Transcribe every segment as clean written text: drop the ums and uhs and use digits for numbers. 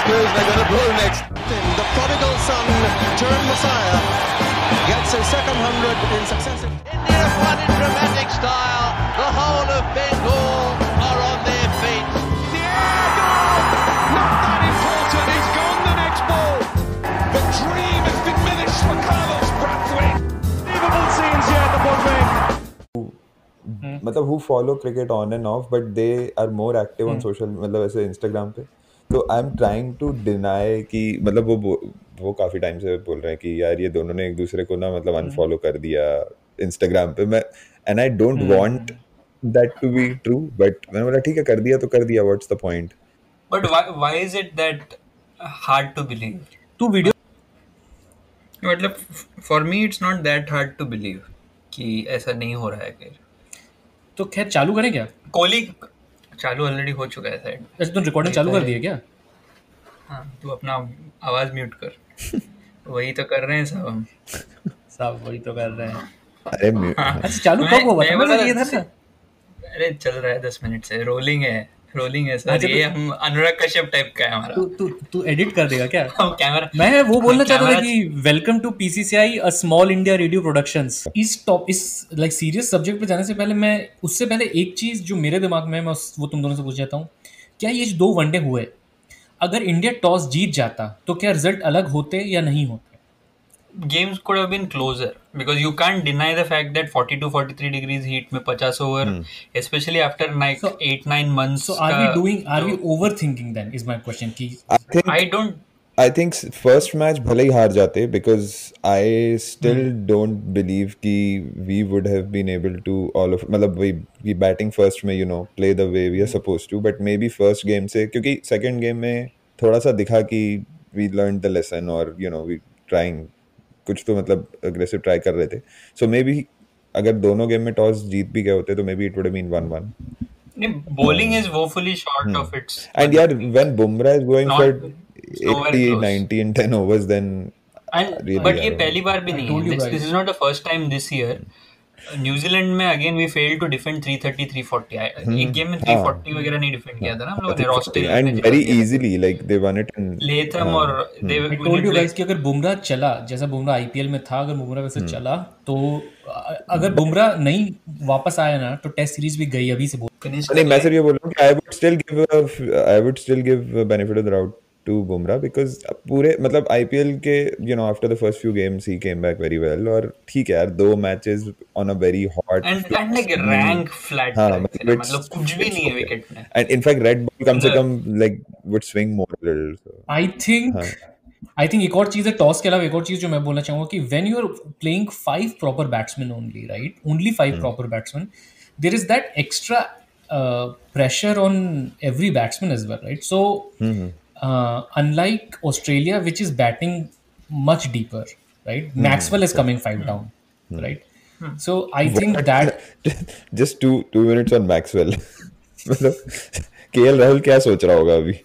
Who's they going to pull next? The prodigal son turned Messiah gets his second 100 in successive. India have won in dramatic style. The whole of Bengal are on their feet. Diego! Not that important. He's gone the next ball. The dream has diminished for Carlos Brathwaite. Unbelievable scenes here at the Broadway. मतलब who follow cricket on and off but they are more active on social मतलब ऐसे Instagram पे तो I am trying to deny कि मतलब वो काफ़ी time से बोल रहे हैं कि यार ये दोनों ने एक दूसरे को ना मतलब अनफॉलो कर दिया Instagram पे मैं and I don't want that to be true but मैंने बोला ठीक है कर दिया तो कर दिया what's the point But why is it that hard to believe? तू वीडियो मतलब for me it's not that hard to believe कि ऐसा नहीं हो रहा है कि तो खैर चालू करें क्या? कोहली चालू ऑलरेडी हो चुका है शायद. ऐसे तो रिकॉर्डिंग चालू कर दी है क्या? हाँ तू अपना आवाज म्यूट कर. वही तो कर रहे हैं सब हम. सब वही तो कर रहे हैं. अरे अच्छा चालू कब होगा? मतलब ये था ना. अरे चल रहा है 10 मिनट से. रोलिंग है सर. ये हम अनुराग कश्यप टाइप का है हमारा. तू एडिट कर देगा क्या? हम कैमरा. मैं वो बोलना चाहता था कि welcome to PCCI a small India radio productions. इस लाइक सीरियस सब्जेक्ट पे जाने से पहले मैं उससे पहले एक चीज जो मेरे दिमाग में मैं वो तुम दोनों से पूछ जाता हूँ. क्या ये 2 वनडे हुए अगर इंडिया टॉस जीत जाता तो क्या रिजल्ट अलग होते या नहीं होते? Games could have been closer because you can't deny the fact that 42-43 degrees heat में 50 over, especially after like 8-9 months. So are we overthinking then? Is my question. I think first match भले ही हार जाते because I still don't believe कि we would have been able to मतलब we batting first में play the way we are supposed to but maybe first game से क्योंकि second game में थोड़ा सा दिखा कि we learned the lesson or we trying कुछ तो मतलब अग्रेसिव ट्राई कर रहे थे सो मे बी अगर दोनों गेम में टॉस जीत भी गए होते तो maybe it would have been 1-1 bowling is woefully short of its and yeah when Bumrah is going for 80 90 and 10 overs then but ये पहली बार भी नहीं है. This is not the first time this year. New Zealand में again we failed to defend 330 340. एक game में 340 वगैरह नहीं डिफेंड किया था ना हम लोगों ने. Australia and very easily like they one it in Latham और दे टोल्ड यू गाइस कि अगर बुमराह चला जैसा बुमराह आईपीएल में था अगर बुमराह वैसे चला तो अगर बुमराह नहीं वापस आया ना तो टेस्ट सीरीज भी गई अभी से नहीं मैं सिर्फ ये बोल रहा हूं कि I would still give benefit of the doubt to Bumrah because पूरे मतलब IPL के after the first few games he came back very well और ठीक है यार 2 matches on a very hot and like rank flat मतलब कुछ भी नहीं है विकेट में and in fact red ball कम से कम like would swing more a little so. I think एक और चीज़ है टॉस के अलावा एक और चीज़ जो मैं बोलना चाहूँगा कि when you are playing 5 proper batsmen only 5 proper batsmen there is that extra pressure on every batsman as well right so unlike Australia, which is batting much deeper, right? Maxwell is coming 5 down, right? So I think that just two minutes on Maxwell. मतलब KL Rahul क्या सोच रहा होगा अभी?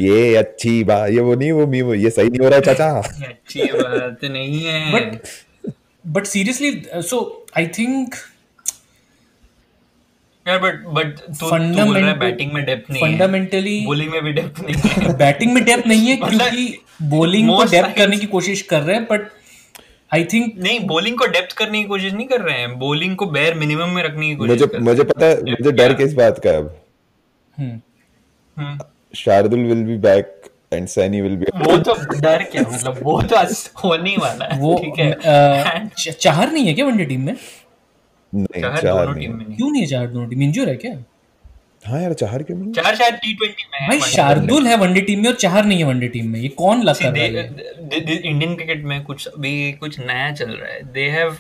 ये अच्छी बात ये वो नहीं वो मीम ये सही नहीं हो रहा है चाचा. अच्छी बात नहीं है. But seriously, so I think. But तू बोल रहा है बैटिंग में डेप्थ नहीं है. फंडामेंटली बॉलिंग में भी डेप्थ नहीं है. बैटिंग में डेप्थ नहीं है क्योंकि बॉलिंग को डेप्थ करने की कोशिश कर रहे हैं बट आई थिंक नहीं बॉलिंग को डेप्थ करने की कोशिश नहीं कर रहे हैं. बॉलिंग को बेयर मिनिमम में रखने की कोशिश कर रहे हैं. मुझे पता है मुझे डर किस बात का है अब. Shardul will be back and Saini will be. वो तो डर क्या मतलब वो तो होने वाला है. ठीक है. चाहर नहीं है क्या वनडे टीम में? नहीं चाहर टीम में क्यों नहीं है? चाहर दोनों टीम इंजूर है क्या? हाँ यार चाहर क्यों नहीं? चाहर शायद T20 में है. भाई शार्दुल है वनडे टीम में और चाहर नहीं है वनडे टीम में. ये कौन लग कर रहा है? इंडियन क्रिकेट में कुछ नया चल रहा है. They have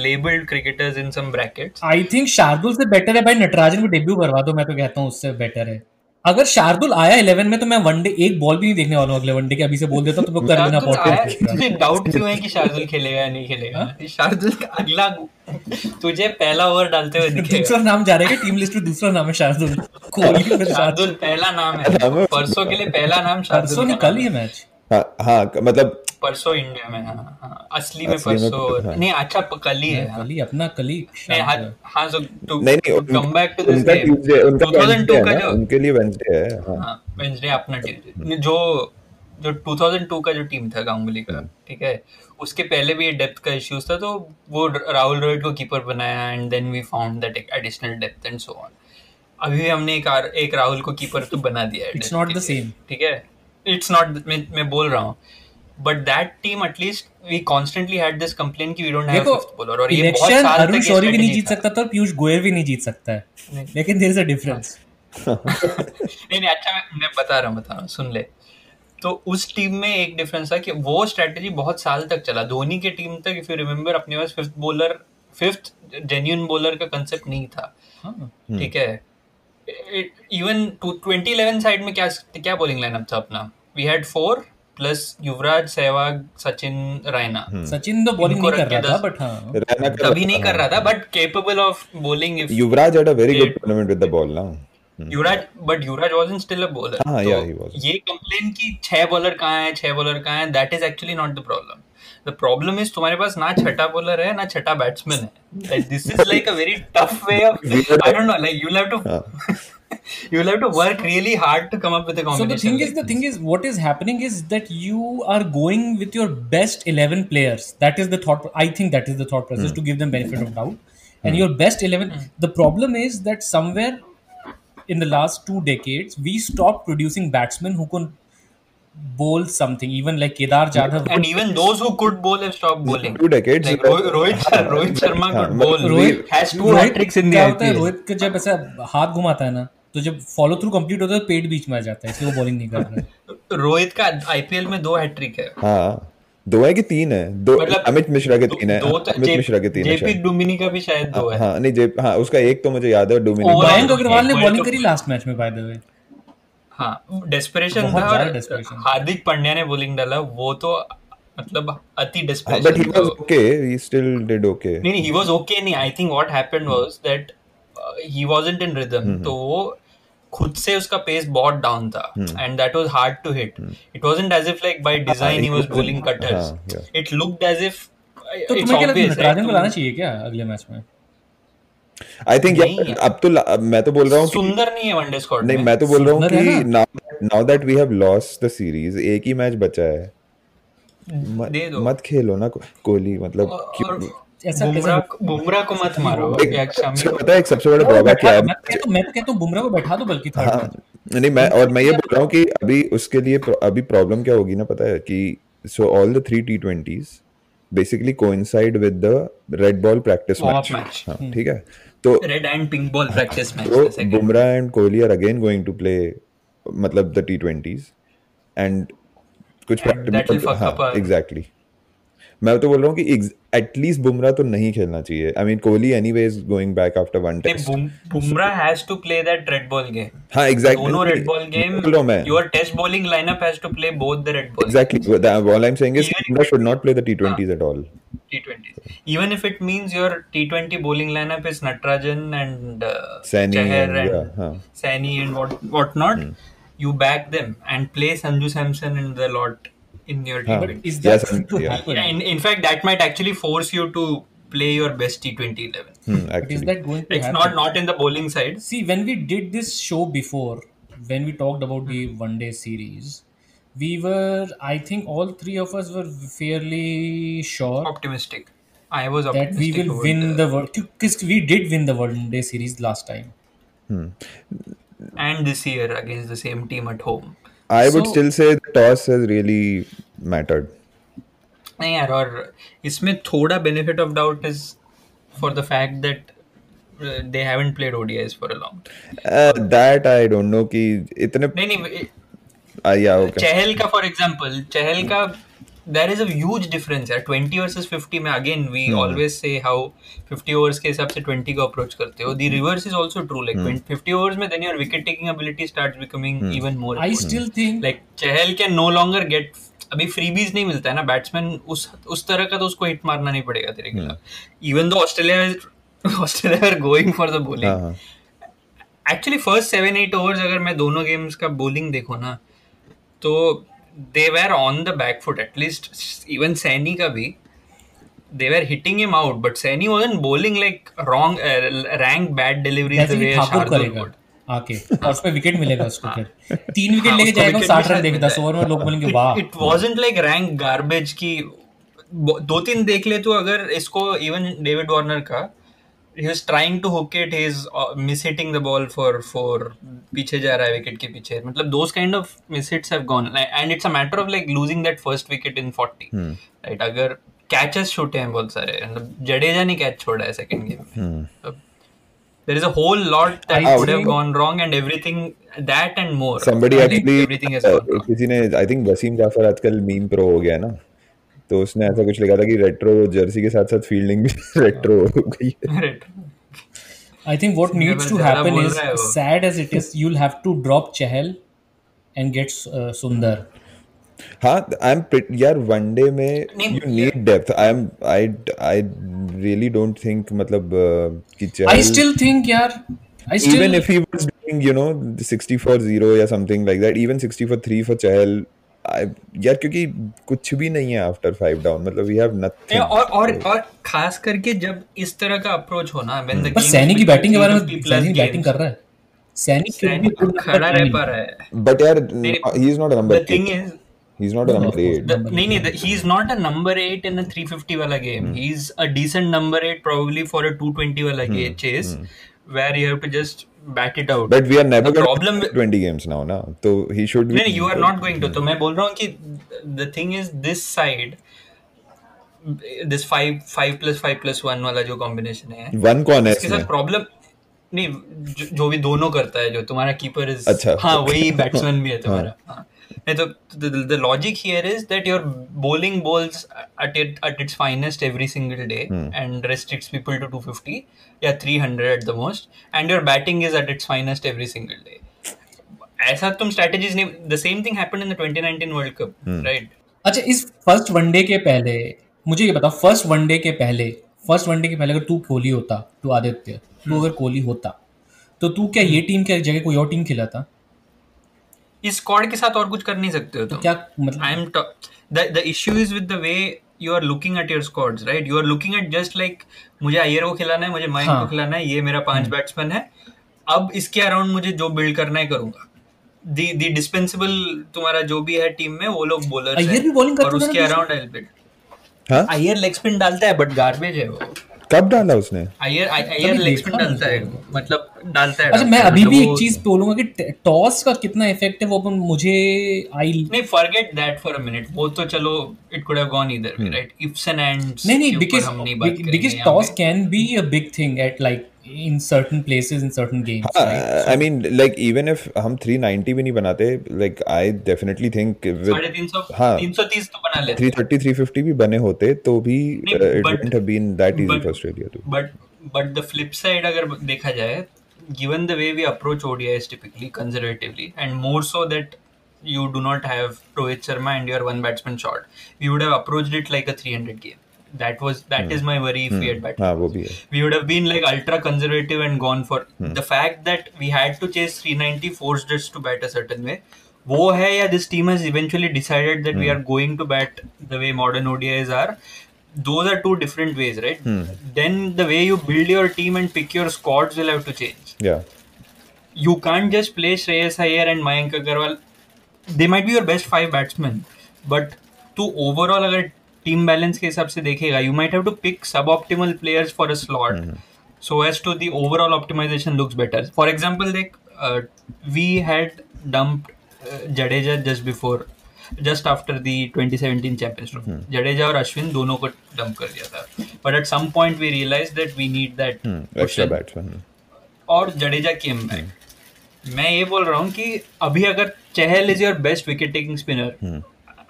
labelled cricketers in some brackets. I think Shardul से बेटर है भाई नटराजन को डेब्यू करवा दो. मैं तो कहता हूँ उससे बेटर है. अगर शार्दुल आया 11 में तो मैं वनडे एक बॉल भी नहीं देखने वाला हूँ अगले वनडे के. अभी से बोल देता हूँ तो कर लेना पॉडकास्ट. तुझे डाउट क्यों है कि शार्दुल खेलेगा या नहीं खेलेगा? शार्दुल का अगला तुझे पहला ओवर डालते हुए दिखेगा. दूसरा नाम जा रहा है टीम लिस्ट में. दूसरा नाम है शार्दुल. कोहली शार्दुल पहला नाम है. परसों के लिए पहला नाम शार्दुल. परसों नहीं कल ही है मैच. हाँ मतलब परसों इंडिया में। हाँ असली में परसों नहीं, अच्छा कल ही है। कल अपना कल ही हाँ so to come back to this game, 2002 का जो उनके लिए वेडनेसडे है। हाँ वेडनेसडे अपना ट्यूसडे। जो 2002 का जो टीम था गांगुली का, ठीक है, उसके पहले भी डेप्थ का इश्यूज था, तो वो राहुल द्रविड़ को कीपर बनाया and then we found that additional depth and so on. अभी भी हमने एक राहुल को कीपर तो बना दिया है। इट्स नॉट द सेम, ठीक है, इट्स नॉट, मैं बोल रहा हूँ, but that team at least we constantly had this complain कि we don't have fifth bowler. और ये बहुत साल तक अरुण शौरी भी नहीं जीत सकता था और पीयूष गोयल भी नहीं जीत सकता है, लेकिन देयर इज अ डिफरेंस। नहीं अच्छा मैं बता रहा हूँ, सुन ले। तो उस टीम में एक डिफरेंस था कि वो स्ट्रेटेजी बहुत साल तक चला। धोनी के टीम तक इफ यू रिमेम्बर अपने पास फिफ्थ जेन्युइन बॉलर का कंसेप्ट नहीं था। ठीक है, इवन 2011 साइड में क्या बॉलिंग लाइनअप था अपना? वी हैड 4 प्लस युवराज, सहवाग, सचिन, रैना। सचिन तो बॉलिंग नहीं कर रहा था, बट हाँ रैना कभी नहीं कर रहा था, but capable of bowling. If Yuvraj had a very good tournament with the ball ना। युवराज wasn't still a bowler. हाँ, तो yeah, he was. ये कंप्लेन कि 6 बॉलर कहाँ है, that is actually not the problem. The problem is तुम्हारे पास ना छठा बॉलर है ना छठा बैट्समैन है. Like, this is like a very tough way of, I don't know, like you'll have to work really hard to come up with a combination. So the thing is, what is happening is that you are going with your best 11 players. That is the thought. I think that is the thought process to give them benefit of doubt. And your best 11. The problem is that somewhere in the last 2 decades, we stopped producing batsmen who could bowl something, even like Kedar Jadhav. And even those who could bowl have stopped bowling. 2 decades. Like Rohit Sharma could bowl. Rohit has 2 hat-tricks in the IPL. Rohit का जब ऐसा हाथ घुमाता है ना, तो जब follow through complete होता है तो पेट बीच में आ जाता है, इसलिए वो बॉलिंग नहीं कर रहा है। रोहित का आईपीएल में 2 हैट्रिक है। हाँ 2 है कि 3 है? 2 अमित मिश्रा के 3 है। अमित मिश्रा के 3 है। जेपी डुमिनी का भी शायद 2 है। हाँ नहीं हाँ उसका एक तो मुझे याद है, डुमिनी। मयंक अग्रवाल ने बॉलिंग करी लास्ट मैच में बाय द वे। हाँ डेस्परेशन था, और हार्दिक पांड्या ने बॉलिंग डाला, वो तो मतलब अति desperation. But he was okay, he still did okay. नहीं ही वाज ओके नहीं, I think what happened was that he wasn't in rhythm, तो वो खुद से उसका पेस बहुत डाउन था and that was hard to hit. It wasn't as if like by design he was bowling cutters. It looked as if तो तुम्हें क्या लगता है नटराजन को लाना चाहिए क्या अगले मैच में? आई थिंक अब तो मैं तो बोल रहा हूँ सुंदर नहीं है वनडे स्क्वाड में. नहीं मैं तो बोल रहा हूँ कि now that we have lost the series, एक ही मैच बचा है, मत खेलो ना कोहली. मतलब बुमराह को मत मारो. पता है एक सबसे बड़ा ड्रॉबैक क्या है? मैं तो कहता हूँ बुमराह को बैठा दो बल्कि थर्ड में. नहीं मैं ये बोल रहा हूँ कि अभी उसके लिए अभी प्रॉब्लम क्या होगी ना, पता है कि so all the 3 T20s basically coincide with the red ball practice match. ठीक है, तो red and pink ball practice match. तो Bumrah and Kohli are again going to play मतलब द T20s एंड कुछ एग्जैक्टली. मैं तो बोल रहा हूँ कि एटलीस्ट बुमराह तो नहीं खेलना चाहिए. I mean Kohli anyways going back after one test. Bumrah has to play that red ball game. हाँ एग्जैक्टली, दोनों red ball game. Your test bowling lineup has to play both the red ball. Exactly, all I'm saying is Bummrah should not play the T20s at all. T20s, even if it means your T20 bowling lineup is Natarajan and Saini Chahar and Saini and what not, you back them and play Sanju Samson and the lot in your team. But is that to happen? In fact, that might actually force you to play your best T20 11. But is that going to happen? It's not in the bowling side. See, when we did this show before, when we talked about the one-day series, we were, I think all 3 of us were fairly sure, optimistic. I was optimistic that we will win the world, because we did win the one-day series last time. And this year against the same team at home. I would still say the toss has really mattered. नहीं यार, और इसमें थोड़ा benefit of doubt is for the fact that they haven't played ODIs for a long time. That I don't know कि इतने नहीं yeah, okay. चहल का for example, चहल का there is a huge difference यार. 20 versus 50 में again we always say how 50 overs के हिसाब से 20 को approach करते हो. The reverse is also true. Like 50 overs में then your wicket taking ability starts becoming even more important. I still think like Chahal can no longer get, अभी freebies नहीं मिलता है ना बैट्समैन उस तरह का, तो उसको हिट मारना नहीं पड़ेगा तेरे खिलाफ. Even though Australia are going for the bowling. Actually first 7-8 overs अगर मैं दोनों गेम्स का bowling देखो ना, तो they were on the back foot. At least even Saini ka bhi, they were hitting him out, but Saini wasn't bowling like wrong, rank bad deliveries जैसे the कि way Thakur Shardul करेगा would. आके और उस पे विकेट मिलेगा उसको फिर 3 विकेट हाँ, लेके उसको जाएगा wicket 60 भी रन शायद देगा मिल 10 ओवर में लोग बोलेंगे वाह It wasn't like rank garbage की 2-3 देख ले तो अगर इसको even David Warner का he was trying to hook it, he's mishitting the ball for पीछे जा रहा है विकेट के पीछे, मतलब those kind of mishits have gone and it's a matter of like losing that first wicket in 40 right. अगर catches छूटे हैं बहुत सारे, जडेजा ने कैच छोड़ा है सेकंड गेम में, there is a whole lot that would have gone wrong and everything that and more. Somebody actually everything has gone wrong. किसी ने I think वसीम जाफर आजकल मीम प्रो हो गया है ना, तो उसने ऐसा कुछ लिखा था कि रेट्रो जर्सी के साथ साथ फील्डिंग भी रेट्रो हो गई है. I think what needs to happen is, sad as it is, you'll have to drop Chahal and get Sundar. हाँ, I'm pretty यार वनडे में you need depth. I really don't think मतलब कि I still think यार even if he was doing 60-for-0 या something like that, even 60-for-3 for Chahal, यार क्योंकि कुछ भी नहीं है आफ्टर 5 डाउन, मतलब we have nothing. और खास करके जब इस तरह का अप्रोच हो ना, पर सैनी की बैटिंग के बारे में सैनी बैटिंग कर रहा है, सैनी खड़ा रह पा रहा है, but यार he is not a number 8. He's not a number 8. नहीं, he's not a number 8 in a 350 वाला game. He's a decent number 8 probably for a 220 वाला chase where you have to just bat it out. But we are never going to win 20 games now, na? So he should be. No, you are not going to. तो मैं बोल रहा हूँ कि the thing is this side, this 5+5+1 वाला जो combination है, one कौन है इसके साथ problem नहीं, जो भी दोनों करता है, जो तुम्हारा कीपर इज, अच्छा, हाँ वही बैट्समैन भी है तुम्हारा. हाँ. नहीं तो the logic here is that your bowling bowls at its finest every single day and restricts people to 250 या 300 at the most, and your batting is at its finest every single day. ऐसा तुम strategies नहीं. The same thing happened in the 2019 World Cup, right? अच्छा, इस first one day के पहले मुझे ये बताओ, फर्स्ट वनडे के पहले अगर तू कोहली होता, तू आदित्य, तू अगर कोहली होता तो तू क्या ये टीम के जगह कोई और टीम खिलाता? इस स्क्वाड के साथ और कुछ कर नहीं सकते हो तुम. क्या मतलब the issue is with the way you are looking at your squads, right? You are looking at just like मुझे अय्यर को खिलाना है, मुझे मयंक को खिलाना है, ये मेरा 5 बैट्समैन है, अब इसके अराउंड मुझे जो बिल्ड करना है करूंगा. the dispensable तुम्हारा जो भी है टीम में वो लोग बॉलर्स हैं, अय्यर भी बॉलिंग करता है और उसके अराउंड आई बिल्ड. हाँ, अय्यर लेग स्पिन डालता है बट गार्बेज है वो. कब डाला उसने? अय्यर लेग स्पिन डालता है, मतलब डालता है. अच्छा, मैं अभी भी एक चीज बोलूंगा कि टॉस का कितना इफेक्ट है वो मुझे नहीं, forget that for a minute. वो तो चलो it could have gone either way, right? Ifs and ends नहीं, because toss can be a big thing at like in certain places in certain games, right? I mean, like even if हम 390 भी नहीं बनाते, like I definitely think with 330 तो बना लेते, 330 350 भी बने होते तो भी it wouldn't have been that easy for Australia too. But the flip side अगर देखा जाए, given the way we approach ODIs typically conservatively and more so that you do not have Rohit Sharma and your one batsman short, we would have approached it like a 300 game. That is my worry if we had batted. हाँ, वो भी है. We would have been like ultra conservative and gone for the fact that we had to chase 390 forced us to bat a certain way. वो है, या this team has eventually decided that we are going to bat the way modern ODIs are. Those are two different ways, right? Then the way you build your team and pick your squads will have to change. Yeah. You can't just play Shreyas Iyer and Mayank Agarwal. They might be your best 5 batsmen, but to overall अगर team balance के हिसाब से देखेगा, you might have to pick suboptimal players for a slot so as to the overall optimization looks better. For example, like we had dumped Jadeja just after the 2017 Champions Trophy. Jadeja और अश्विन दोनों को dump कर दिया था, but at some point we realized that we need that extra batsman. और Jadeja came back. मैं ये बोल रहा हूँ कि अभी अगर चहल is your best wicket taking spinner,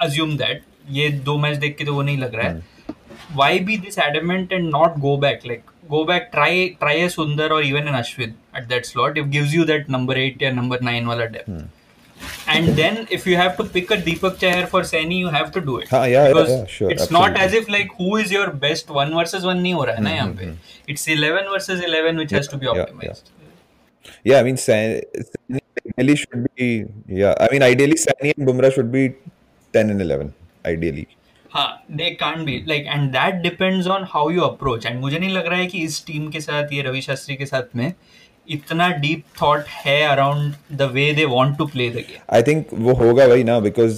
assume that, ये 2 मैच देख के तो वो नहीं लग रहा है, why be this adamant and not go back, try a Sundar or even an Ashwin at that slot. It gives you that number 8 या number 9 वाला depth. And then if you have to pick a Deepak Chahar for Saini, you have to do it. Yeah, because sure, it's absolutely. not as if like who is your best 1 versus 1 नहीं हो रहा है ना यहाँ पे. It's 11 versus 11 which has to be optimized. Yeah, I mean, Saini ideally should be. Yeah, I mean, ideally Saini and Bumrah should be 10 and 11 ideally. हाँ, they can't be like, and that depends on how you approach. And मुझे नहीं लग रहा है कि इस team के साथ, ये रवि शास्त्री के साथ में इतना डीप थॉट है around the way they want to play the game. I think वो होगा वही ना, because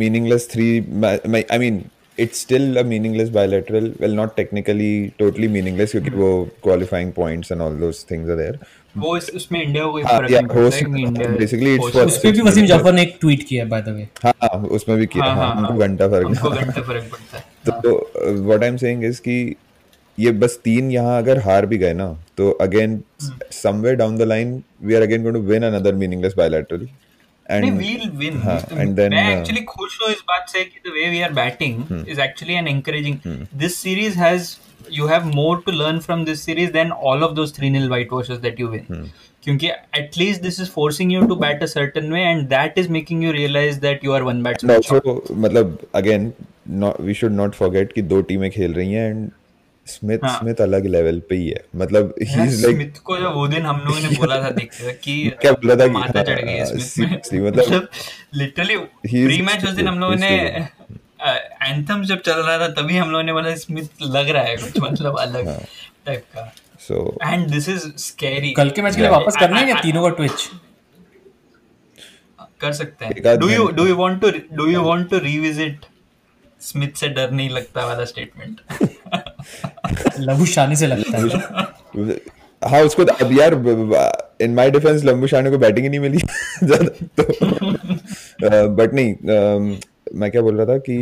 meaningless I mean it's still a meaningless bilateral. Well, not technically totally meaningless क्योंकि वो qualifying points and all those things are there. वो उसमें India को कोई फर्क नहीं पड़ता है कि इंडिया basically it's for उस पे भी वसीम जाफर ने एक ट्वीट किया बाय द वे. हाँ उसमें भी किया. हाँ उनको घंटा फर्क पड़ता है. तो what I'm saying is कि ये बस 3 यहाँ अगर हार भी गए ना तो again somewhere down the line we are again going to win another meaningless bilateral. नहीं, we'll win. And then मैं actually खुश हूँ इस बात से कि the way we are batting is actually an encouraging. This series you have more to learn from this series than all of those 3-0 whitewashes that you win. क्योंकि at least this is forcing you to bat a certain way and that is making you realize that you are one batsman. Also मतलब again we should not forget कि 2 टीमें खेल रही हैं and Smith अलग level पे ही है. मतलब स्मिथ को जब वो दिन हम लोगों ने बोला था देखते थे कि क्या बोला था माथा चढ़ गई स्मिथ में. मतलब लिटरली प्री मैच उस दिन हम लोगों ने एंथम जब चल रहा था तभी हम लोगों ने बोला स्मिथ लग रहा है कुछ मतलब अलग टाइप का. So and this is scary. कल के मैच के लिए वापस करना है या तीनों का ट्विच कर सकते हैं. Do you want to revisit Smith से डर नहीं लगता वाला स्टेटमेंट? लंबुशाने से लगता है. हाँ उसको अब यार इन माय डिफेंस लंबुशाने को बैटिंग ही नहीं मिली ज्यादा तो बट नहीं मैं क्या बोल रहा था कि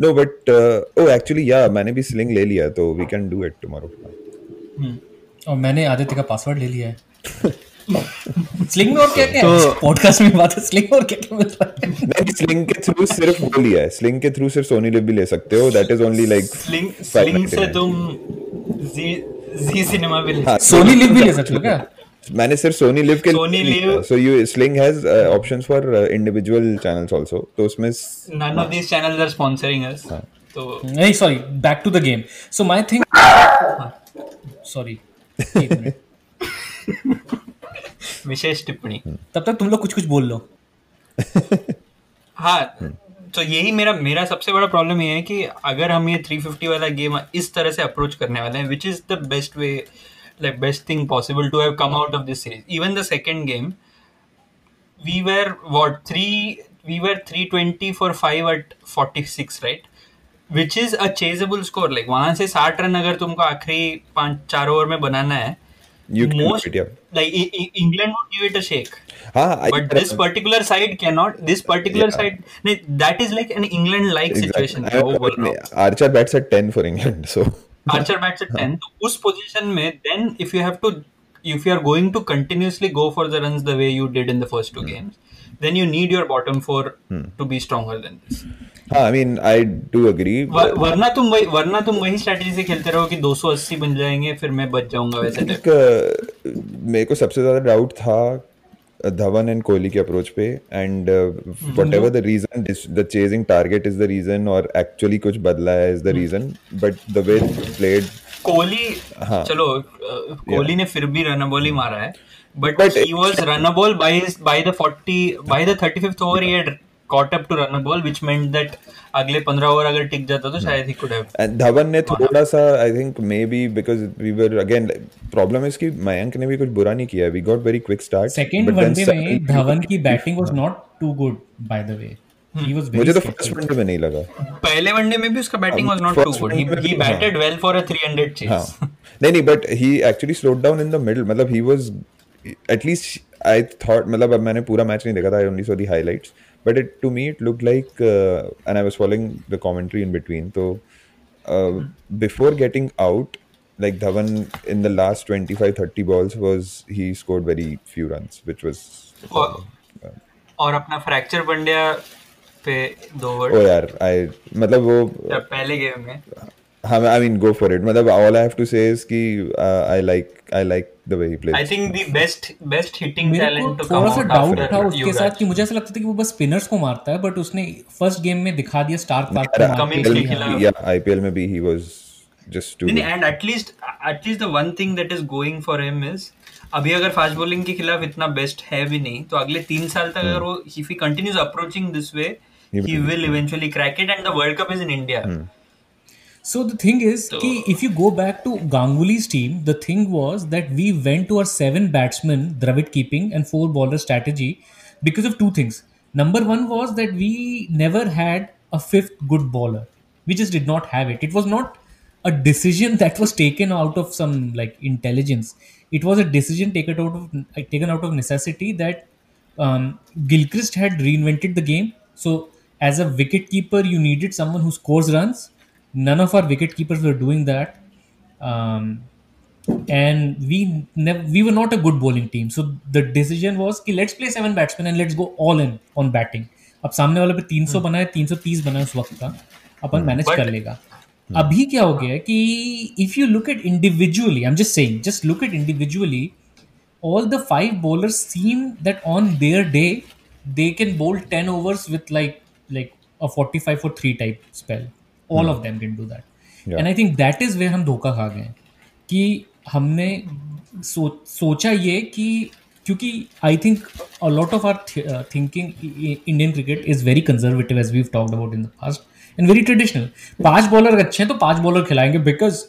नो बट एक्चुअली या मैंने भी स्लिंग ले लिया तो we can do it tomorrow. और मैंने आदित्य का पासवर्ड ले लिया है. स्लिंग में और क्या क्या है पॉडकास्ट में बात है. स्लिंग और क्या क्या मिल रहा है? नहीं स्लिंग के थ्रू सिर्फ वो लिया है. स्लिंग के थ्रू सिर्फ सोनी लिव भी ले सकते हो. That is only like sling से तुम जी सिनेमा भी ले. सोनी लिव भी ले सकते हो क्या? मैंने सिर्फ सोनी लिव के लिव so you Sling has options for individual channels also. तो उसमें none of these channels are sponsoring us. तो नहीं sorry back to the game. So my thing sorry विशेष टिप्पणी. तब तक तुम लोग कुछ बोल लो. हाँ तो यही मेरा सबसे बड़ा प्रॉब्लम ये है कि अगर हम ये 350 वाला गेम इस तरह से अप्रोच करने वाले हैं which is the best way like best thing possible to have come out of this series. Even the second game we were 320 for 5 at 46 right, which is a chaseable score. like वहां से 60 run अगर तुमको आखिरी 5-4 over में बनाना है you can do it, yeah. like England would give it a shake. But this particular side cannot. This particular side, that is like an England-like situation. Archer bats at 10 for England, so Archer bats at 10. तो उस position में, then if you are going to continuously go for the runs the way you did in the first 2 games, then you need your bottom 4 to be stronger than this. I mean, I do agree. वरना तुम वही strategy से खेलते रहो कि 280 बन जाएंगे फिर मैं बच जाऊंगा वैसे. मेरे को सबसे ज्यादा डाउट था धवन एंड कोहली के अप्रोच पे. And whatever the reason, the chasing target is the reason और एक्चुअली कुछ बदला है is the reason. But the way played Kohli, चलो कोहली ने फिर भी रनबॉल ही मारा है. But he was runnable by the 35th over he had caught up to runnable, which meant that अगले 15 ओवर अगर टिक जाता तो शायद he could have. And Dhawan ने थोड़ा सा I think maybe because we were again problem is कि मयंक ने भी कुछ बुरा नहीं किया. We got very quick start. Second one day में धवन की batting was not too good by the way. He was very मुझे तो फर्स्ट वनडे में नहीं लगा. पहले वनडे में भी उसका batting was not too good. He batted well for a 300 chase. नहीं but he actually slowed down in the middle. मतलब he was at least I thought, मतलब अब मैंने पूरा मैच नहीं देखा था, I only saw the highlights, but to me it looked like and I was following the commentary in between, so before getting out, like Dhawan in the last 25-30 balls he scored very few runs, which was और अपना fracture बंडिया पे 2 word. ओ यार मतलब वो पहले game में हाँ, I mean go for it. मतलब all I have to say is कि I like the way he plays. I think the best hitting talent to come थोड़ा सा out डाउट after था उसके साथ कि मुझे ऐसा लगता था कि वो बस स्पिनर्स को मारता है, बट उसने फर्स्ट गेम में दिखा दिया स्टार्क पार्क पे Cummins के खिलाफ. Yeah, IPL में भी he was just too. And at least the one thing that is going for him is अभी अगर फास्ट बॉलिंग के खिलाफ इतना बेस्ट है भी नहीं तो अगले 3 साल तक अगर वो if he continues approaching this way he will eventually crack it, and the World Cup is in India. So the thing is, कि if you go back to Ganguly's team, the thing was that we went to our 7 batsmen Dravid keeping and 4 bowler strategy because of two things. Number one was that we never had a 5th good bowler. We just did not have it. It was not a decision that was taken out of some like intelligence. It was a decision taken out of necessity that Gilchrist had reinvented the game. So as a wicket keeper, you needed someone who scores runs. None of our wicket keepers were doing that, and we were not a good bowling team. So the decision was कि let's play 7 batsmen and let's go all in on batting. अब सामने वाले पे 300 बना है, 330 बना है उस वक्त का, अपन मैनेज कर लेगा. अभी क्या हो गया है कि if you look at individually, I'm just saying, just look at individually, all the 5 bowlers seem that on their day they can bowl 10 overs with like a 45 for 3 type spell. All of them can do that. Yeah. And I think that is where हम धोखा खा गए कि हमने सोचा ये कि क्योंकि I think a lot of our thinking Indian cricket is very conservative, as we've talked about in the past, and very traditional. 5 bowler अच्छे हैं तो 5 bowler खिलाएंगे because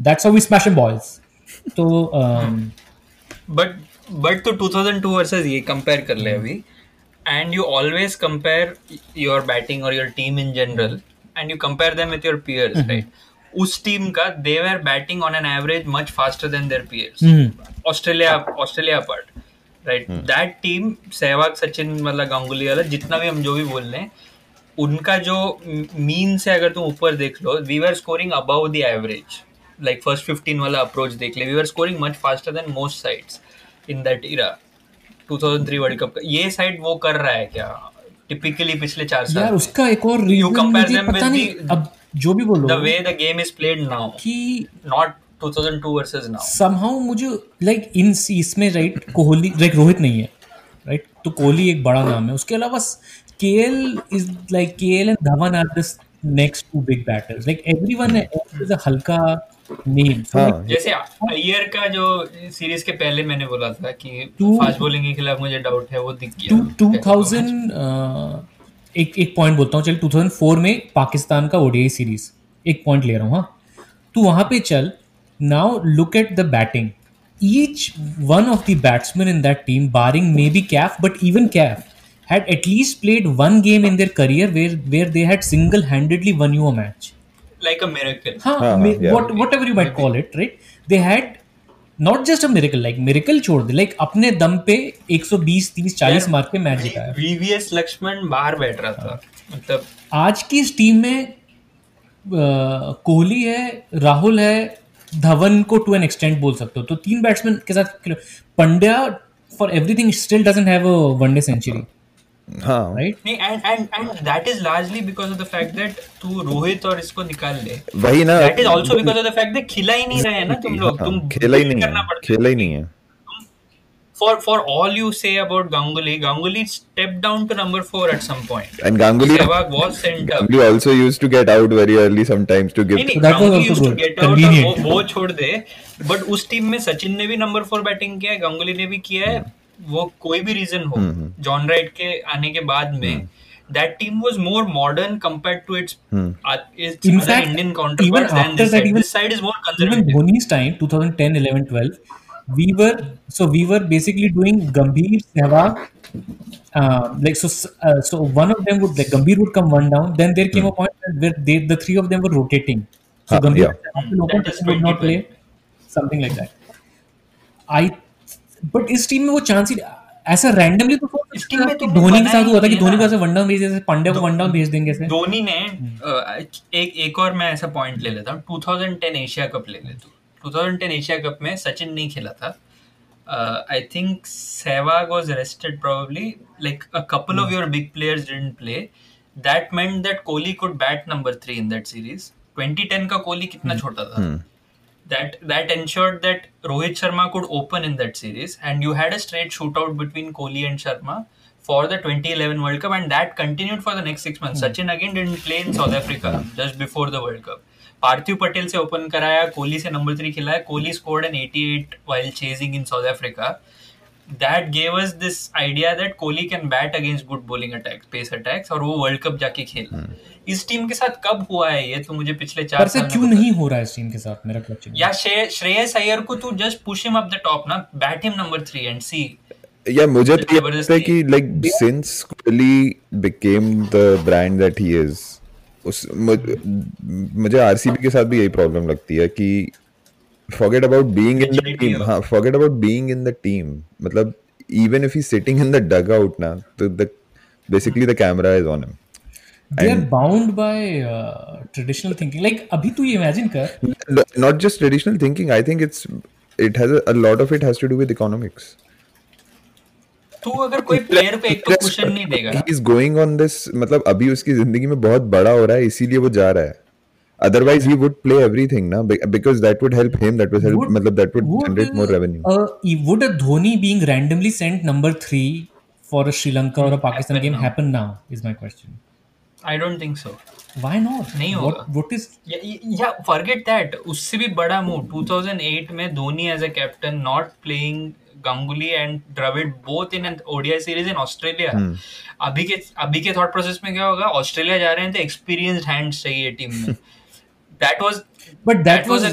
that's how we smash them balls. तो but तो 2002 versus ये compare कर ले अभी, and you always compare your batting or your team in general and you compare them with your peers, right? उस टीम का they were batting on an average much faster than their peers. Australia apart, right? That team, Sehwag, Sachin, मतलब गांगुली वाला, जितना भी हम जो भी बोल रहे हैं, उनका जो मीन से अगर तुम ऊपर देख लो, we were scoring above the average. Like first 15 वाला approach देख ले, we were scoring much faster than most sides in that era. 2003 world cup का ये साइड वो कर रहा है क्या टिपिकली पिछले 4 साल यार उसका एक और रीजन मुझे पता नहीं, अब जो भी बोलो, the way the game is played now कि not 2002 versus now somehow मुझे like इसमें राइट कोहली, लाइक रोहित नहीं है, राइट, तो कोहली एक बड़ा नाम है, उसके अलावा KL and Dhawan are the next 2 big batters, like everyone else is a हल्का नेम. जैसे अय्यर का जो सीरीज के पहले मैंने बोला था कि फास्ट बॉलिंग के खिलाफ मुझे डाउट है, वो दिख गया. 2000 एक पॉइंट बोलता हूँ, चल 2004 में पाकिस्तान का ओडीआई सीरीज, एक पॉइंट ले रहा हूँ. हाँ, तू वहां पे चल. Now look at the batting. Each one of the batsmen in that team, barring maybe Caf, but even Caf had at least played one game in their career where they had single-handedly won you a match. Like a miracle. Whatever you might call it, right? They had not just a miracle, like miracle छोड़ दे, like अपने दम पे 120, 30, 40 मार के match जिताया. VVS Lakshman बाहर बैठ रहा था. मतलब आज की इस टीम में कोहली है, राहुल है, धवन को टू एन एक्सटेंट बोल सकते हो, तो 3 बैट्समैन के साथ Pandya for everything still doesn't have a one day century. हाँ, right. and that is largely because of the fact that तू रोहित और इसको निकाल ले. वही ना. That is also because of the fact that खिला ही नहीं रहे हैं ना तुम लोग. तुम खेला ही नहीं है. For all you say about Ganguly stepped down to number 4 at some point. And Ganguly was sent up. Ganguly also used to get out very early sometimes to give. So that was Ganguly also used to good. get out. Convenient. वो छोड़ दे. But उस team में सचिन ने भी number 4 batting किया है, Ganguly ने भी किया है. वो कोई भी रीजन हो, जॉन राइट के आने के बाद में that team was more modern compared to its In fact, Indian counterparts than this side. This side is more conservative. Even Dhoni's time, 2010, 11, 12, we were basically doing Gambhir, Sehwag, so one of them would, like Gambhir would come one down, then there came a point where the 3 of them were rotating. So Gambhir would not play, something like that. But इस team में वो chance ही ऐसा randomly तो धोनी के साथ हुआ था कि धोनी को ऐसे वन डाउन भेज, जैसे पांड्या को वन डाउन भेज देंगे ऐसे. धोनी ने एक और मैं ऐसा पॉइंट ले लेता हूँ. 2010 एशिया कप ले ले तू. 2010 एशिया कप में सचिन नहीं खेला था. I think Sehwag was rested probably. Like a couple of your big players didn't play. That meant that Kohli could bat number 3 in that series. 2010 का कोहली कितना छोटा था. That ensured that Rohit Sharma could open in that series, and you had a straight shootout between Kohli and Sharma for the 2011 World Cup, and that continued for the next 6 months. Sachin again didn't play in South Africa just before the World Cup. Parthiv Patel से open कराया, कोहली से number 3 खिलाया. Kohli scored an 88 while chasing in South Africa. that gave us this idea that Kohli can bat against good bowling attacks, pace attacks, और वो world cup जाके खेला। इस team के साथ कब हुआ है ये तो मुझे पिछले 4 साल में क्यों नहीं हो रहा है इस टीम के साथ, मेरा क्वेश्चन। या श्रेयस अय्यर को तू just push him up the top ना, बैट हिम नंबर 3 एंड सी। या मुझे तो ये लगता है कि like since Kohli became the brand that he is, मुझे आरसीबी के साथ भी यही प्रॉब्लम लगती है कि forget about being in the team. Forget about being in the team. मतलब even if he's sitting in the dugout ना, तो basically the camera is on him. They are bound by traditional thinking. Like अभी तू ये imagine कर. Not just traditional thinking. I think it has a lot of it has to do with economics. तू अगर कोई player पे एक तो क्वेश्चन नहीं देगा। He is going on this, मतलब अभी उसकी जिंदगी में बहुत बड़ा हो रहा है, इसीलिए वो जा रहा है। Otherwise, he would play everything, na? Because that would help him. That would help. That would generate more revenue. Would a Dhoni being randomly sent number 3 for a Sri Lanka or a Pakistan game happen now? Is my question. I don't think so. Why not? नहीं होगा. What is? Yeah, forget that. उससे भी बड़ा move. 2008 में Dhoni as a captain not playing Ganguly and Dravid both in an ODI series in Australia. अभी के thought process में क्या होगा? ऑस्ट्रेलिया जा रहे हैं तो experienced hands चाहिए टीम में. That was a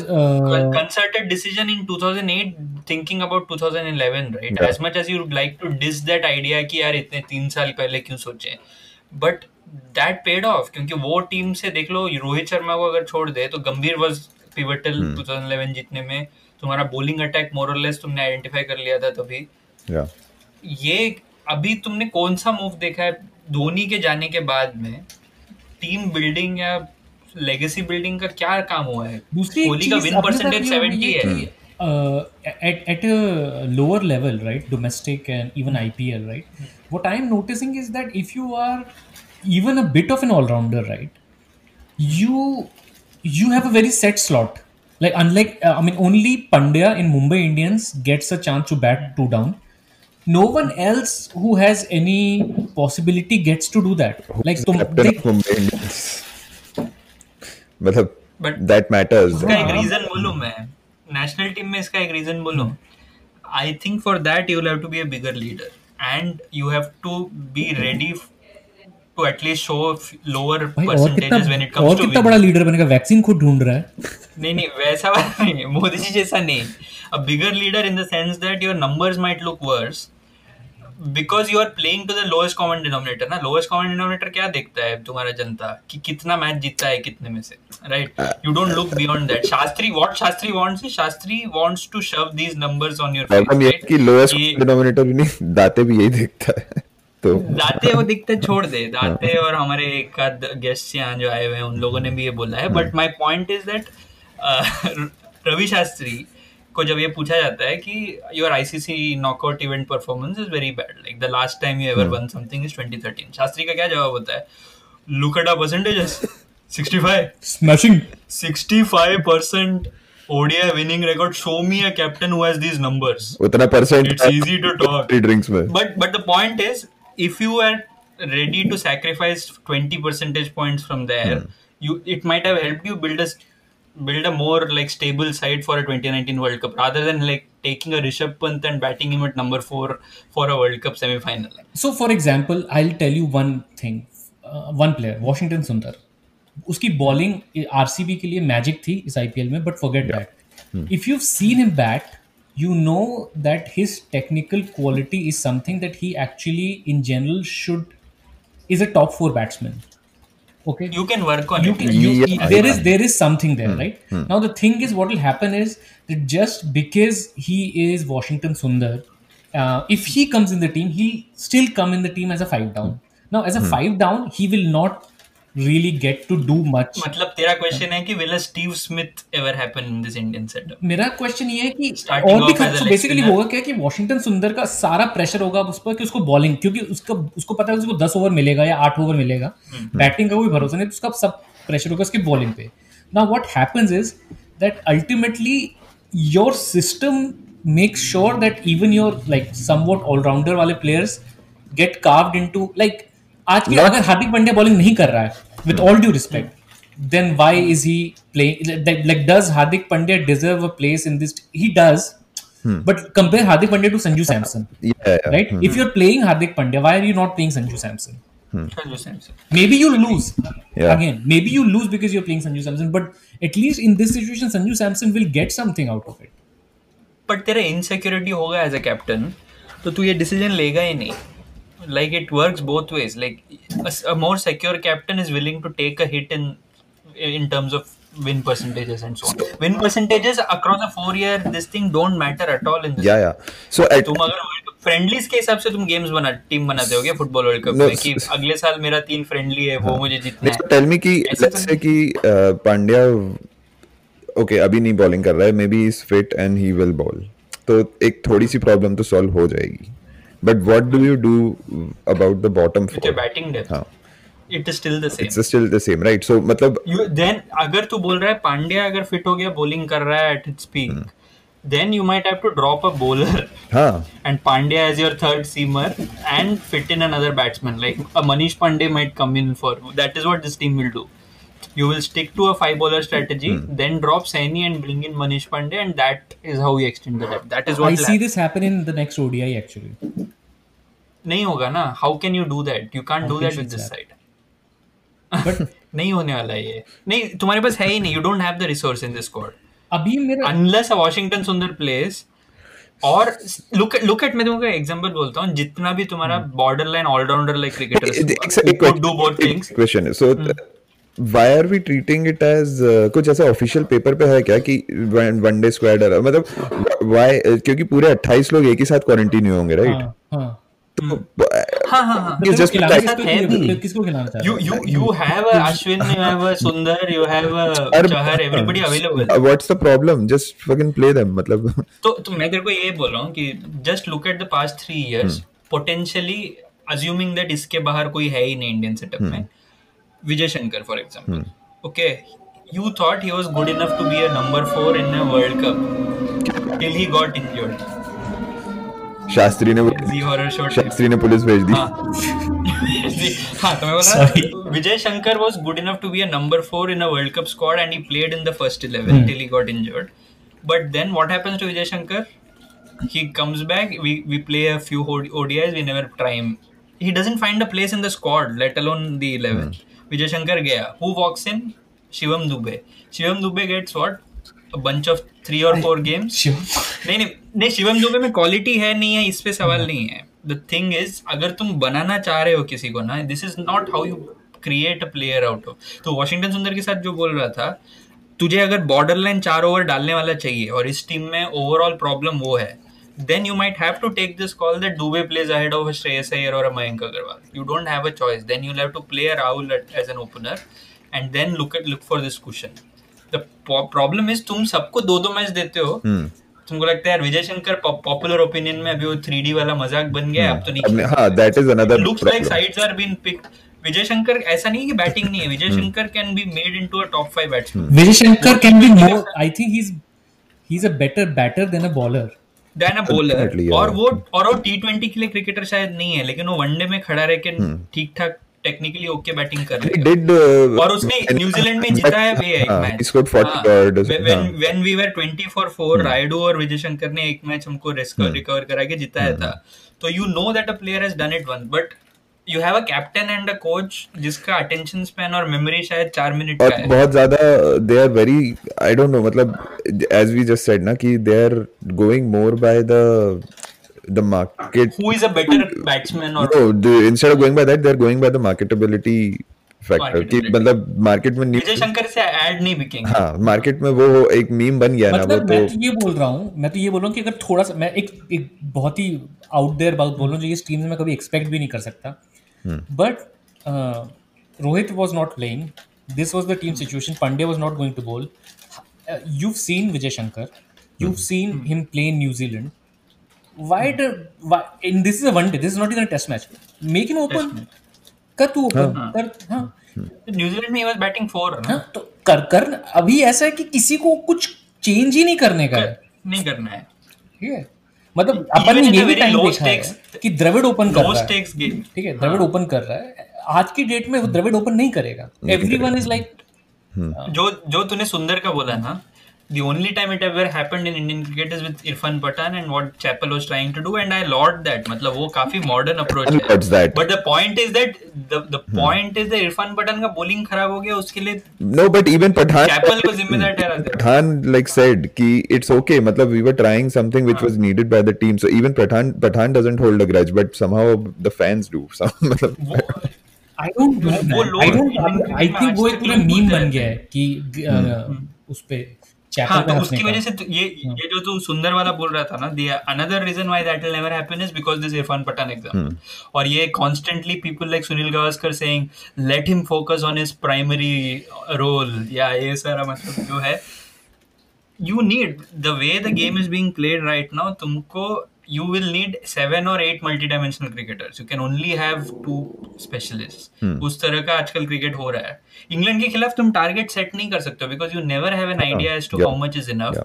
concerted decision in 2008, thinking about 2011, right? Yeah. As much as you would like to diss that idea कि यार इतने 3 साल पहले क्यों सोचे, but that paid off, क्योंकि वो टीम से देख लो, रोहित शर्मा को अगर छोड़ दे तो गंभीर was pivotal 2011 जीतने में। तुम्हारा bowling attack more or less तुमने identify कर लिया था तभी। Yeah. ये अभी तुमने कौन सा मूव देखा है धोनी के जाने के बाद में? टीम बिल्डिंग या लेगेसी बिल्डिंग का क्या काम हुआ है? कोहली का विन परसेंटेज 70 है। At a lower level, right, domestic and even IPL, right, what I am noticing is that if you are even a bit of an all-rounder, right, you have a very set slot. Like unlike only Pandya in Mumbai Indians gets a chance to bat 2 down. No one else who has any possibility gets to do that. Like Mumbai Indians. मतलब that matters. इसका एक reason बोलूं मैं, national team में इसका एक reason बोलूं, I think for that you will have to be a bigger leader and you have to be ready to at least show lower percentages when it comes to. और कितना बड़ा leader बनेगा? Vaccine खुद ढूंढ रहा है। नहीं वैसा नहीं, मोदी जी जैसा नहीं। A bigger leader in the sense that your numbers might look worse because you are playing to the lowest common denominator ना। lowest common denominator क्या देखता है तुम्हारा जनता कि कितना मैच जीता है कितने में से, right? You don't look beyond that. Shastri wants is Shastri wants to shove these numbers on your face, right? कि lowest common denominator भी नहीं, दाते भी यही देखता है। तो दाते वो दिखते छोड़ दे, दाते और हमारे एक आध गेस्ट यहाँ जो आए हुए हैं उन लोगों ने भी ये बोला है। But my point is that Ravi Shastri को जब ये पूछा जाता है कि your ICC knockout event performance is very bad, like the last time you ever won something is 2013, Shastri का क्या जवाब होता है? Look at our percentages, 65 smashing 65% ODI winning record. Show me a captain who has these numbers. उतना percent It's easy to talk. Drinks में। But the point is, if you are ready to sacrifice 20 percentage points from there, it might have helped you build a more like stable side for a 2019 World Cup rather than like taking a Rishabh Pant and batting him at number 4 for a World Cup semi-final. So for example, I'll tell you one thing. One player, Washington Sundar. उसकी bowling RCB के लिए magic थी इस IPL में, but forget that. If you've seen him bat, you know that his technical quality is something that he actually in general is a top 4 batsman. Okay, You can work on it. There is something there, right? Now the thing is, what will happen is that just because he is Washington Sundar, if he comes in the team, he'll still come in the team as a 5 down. Now as a 5 down, he will not really get to do much. मतलब तेरा question है कि will a Steve Smith ever happen in this Indian setup? मेरा question ये है कि Starting और भी off as a leg basically spinner. होगा क्या कि वॉशिंगटन सुंदर का सारा प्रेशर होगा उस पर कि उसको बॉलिंग, क्योंकि उसको पता है उसको 10 ओवर मिलेगा या 8 ओवर मिलेगा, बैटिंग का कोई भरोसा नहीं, तो उसका सब प्रेशर होगा उसकी बॉलिंग पे। Now what happens is that ultimately your system makes sure that even your like somewhat allrounder वाले players get carved into like आज के अगर हार्दिक पांड्या बॉलिंग नहीं कर रहा है, with all due respect, then why is he playing? Like does Hardik Pandya deserve a place in this? He does, But compare Hardik Pandya to Sanju Samson. Yeah. Right? If you're playing Hardik Pandya, why are you not playing Sanju Samson? Sanju Samson. Maybe you lose. Yeah. Again, maybe you lose because you're playing Sanju Samson, but at least in this situation, Sanju Samson will get something out of it. But तेरा insecurity होगा as a captain, तो तू ये decision लेगा ही नहीं. Like it works both ways. Like a more secure captain is willing to take a hit in terms of win percentages and so on. Win percentages across a 4-year this thing don't matter at all in this. Yeah. So तुम अगर friendlies के हिसाब से तुम games team बनाते हो क्या football world cup में कि अगले साल मेरा 3 फ्रेंडली है वो मुझे जीतना है. टेल मी कि लेट्स से कि पांड्या ओके अभी नहीं बॉलिंग कर रहा है, may be is fit and he will ball, तो एक थोड़ी सी प्रॉब्लम तो सॉल्व हो जाएगी. But what do you do about the bottom with your batting depth? It is still the same. It's still the same, right? So मतलब then अगर तू बोल रहा है पांड्या अगर फिट हो गया बॉलिंग कर रहा है at its peak, then you might have to drop a bowler and Pandya as your third seamer and fit in another batsman. Like a Manish Pandey might come in for. That is what this team will do. You will stick to a 5-bowler strategy, then drop Saini and bring in Manish Pandey, and that is how we extend the depth. That is what I see this happen in the next ODI actually. नहीं होगा ना? How can you do that? You can't do that with this side. But नहीं होने वाला है ये. नहीं, तुम्हारे पास है ही नहीं. You don't have the resource in this squad. अभी मेरा unless a Washington Sundar plays और look at मैं तुमको एग्जांपल बोलता हूँ, जितना भी तुम्हारा borderline all-rounder like cricketers who could do both things. Question is, so why are we treating it as कुछ ऐसा ऑफिशियल पेपर पे है क्या कि वनडे स्क्वाड है, मतलब why? क्योंकि पूरे 28 लोग एक ही साथ क्वारंटीन हुए होंगे, राइट? किसको खिलाना चाहते हो? You have a Ashwin, you have a Sundar, you have a Chahar, everybody available. What's the problem? Just fucking play them, मतलब. तो मैं तेरे को ये बोल रहा हूँ कि just look at the past 3 years, potentially assuming that इसके बाहर कोई है ही नहीं इंडियन सेटअप में, Vijay Shankar for example, okay, you thought he was good enough to be a number 4 in a World Cup till he got injured. Shastri ने police भेज दी. हाँ, तो मैं बोल रहा Vijay Shankar was good enough to be a number 4 in a World Cup squad and he played in the first 11 till he got injured. But then what happens to Vijay Shankar? He comes back, we play a few ODIs, we never try him. He doesn't find a place in the squad, let alone the 11. Vijay Shankar gaya. Who walks in? Shivam Dube. Shivam Dube gets what? A bunch of 3 or 4 games. नहीं शिवम दुबे में quality है नहीं है, इस पे सवाल नहीं है. द थिंग इज अगर तुम बनाना चाह रहे हो किसी को ना, this is not how you create a player out of. तो वॉशिंगटन सुंदर के साथ जो बोल रहा था, तुझे अगर बॉर्डर लाइन 4 ओवर डालने वाला चाहिए और इस टीम में ओवरऑल प्रॉब्लम वो है, then you might have to take this call that Dube plays ahead of a Shreyas Iyer or a Mayank Agarwal. You don't have a choice. Then you'll have to play a Rahul as an opener and then look for this cushion. The problem is तुम सबको 2-2 match देते हो. तुमको लगता है यार Vijay Shankar popular opinion में अभी वो 3D वाला मजाक बन गया, अब तो नहीं. हाँ, that is another looks like sides are being picked. Vijay Shankar ऐसा नहीं कि बैटिंग नहीं है. Vijay Shankar can be made into a top 5 batsman. Vijay Shankar can be more. I think he's a better batter than a bowler. Than a bowler. और वो T20 के लिए cricketer शायद नहीं है, लेकिन वो वनडे में खड़ा रह के ठीक ठाक टेक्निकली ओके बैटिंग कर रहा है. और उसने न्यूजीलैंड में जीता है वे एक match. When we were 20 for 4, Rayudu और विजय शंकर ने एक मैच हमको रिकवर करा के जिताया था. तो you know that a player has done it once, but you have a captain and a coach जिसका attention span और memory शायद 4 मिनट का है. बहुत ज़्यादा they are very, I don't know, मतलब as we just said ना कि they are going more by the market. Who is a better batsman or no, instead of going by that, they are going by the marketability factor. कि मतलब market में विजय शंकर से add नहीं बिकेंगे. हाँ, market में वो एक मीम बन गया ना. वो तो मैं तो ये बोल रहा हूँ कि अगर थोड़ा सा मैं एक बहुत ही आउट देयर बात बोल रहा हूँ जो ये टीम में कभी एक्सपेक्ट भी नहीं कर सकता. But Rohit was not playing. This was the team situation. Pandya was not going to bowl. You've seen Vijay Shankar. You've seen him play in New Zealand. Why? And this is a one day. This is not even a test match. Make him open. कर तू open. हाँ. New Zealand में he was batting 4. हाँ, तो कर अभी ऐसा है कि किसी को कुछ चेंज ही नहीं करने का है. नहीं करना है. ठीक है. मतलब अपन ने ये भी टाइम देखा है कि द्रविड़ ओपन कर रहा है. ठीक है, द्रविड़ ओपन कर रहा है. आज की डेट में वो द्रविड़ ओपन नहीं करेगा. एवरीवन इज लाइक जो तूने सुंदर का बोला ना, The only time it ever happened in Indian cricket is with Irfan Pathan and what Chappell was trying to do, and I laud that. मतलब वो काफी modern approach है. What's that? But the point is that the point is that Irfan Pathan का bowling खराब हो गया, उसके लिए No, but even Pathan, Chappell को जिम्मेदार ठहराते हैं. Pathan like said कि it's okay. मतलब we were trying something which was needed by the team. So even Pathan doesn't hold a grudge, but somehow the fans do. So मतलब I don't know that. I think वो एक पूरा meme बन गया है कि उस पे हाँ, तो उसकी वजह से ये जो तू सुंदर वाला बोल रहा था ना, another reason why that will never happen is because this Irfan Pathan example. और ये constantly people like Sunil Gavaskar saying let him focus on his primary role, या ये सारा मतलब जो है, you need the way the game is being played right now, तुमको you will need 7 or 8 multi-dimensional cricketers. You can only have 2 specialists. उस तरह का आजकल क्रिकेट हो रहा है. इंग्लैंड के खिलाफ तुम टारगेट सेट नहीं कर सकते because you never have an idea as to how much is enough.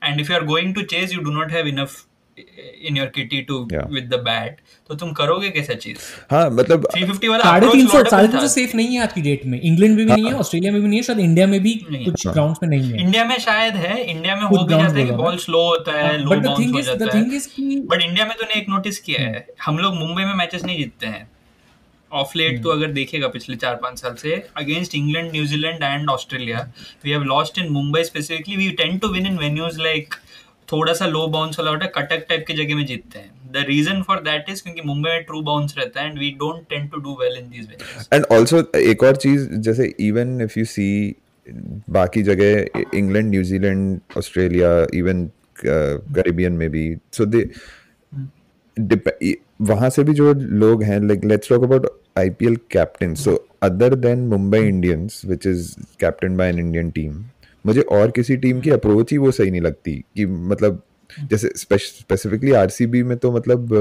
And if you are going to chase, you do not have enough in your kitty to with the bat. तो तुम करोगे कैसा चीज? हाँ, मतलब 350 वाला approach 350 safe नहीं है आज की डेट में. इंग्लैंड में भी नहीं है, ऑस्ट्रेलिया में भी नहीं है, शायद इंडिया में भी कुछ ग्राउंड्स में नहीं है. इंडिया में शायद है, इंडिया में हो भी जाता है कि बॉल स्लो होता है, लो बाउंस हो जाता है. बट इंडिया में तूने एक नोटिस किया है, हम लोग मुंबई में मैचेस नहीं जीतते हैं ऑफ लेट. तो अगर देखेगा पिछले 4-5 साल से against England, New Zealand and Australia, we have lost in Mumbai specifically. We tend to win in venues like थोड़ा सा लो बाउंस वाला होता है, कटक टाइप की जगह में जीतते हैं. The reason for that is क्योंकि मुंबई में ट्रू बाउंस रहता है and we don't tend to do well in these venues. And also एक और चीज, जैसे इवन इफ यू सी बाकी जगह England, New Zealand, Australia, even Caribbean में भी, सो दे वहां से भी जो लोग हैं, like let's talk about IPL captain. So other than Mumbai Indians which is captain by an Indian team, मुझे और किसी टीम की अप्रोच ही वो सही नहीं लगती. कि मतलब जैसे स्पेसिफिकली RCB में तो मतलब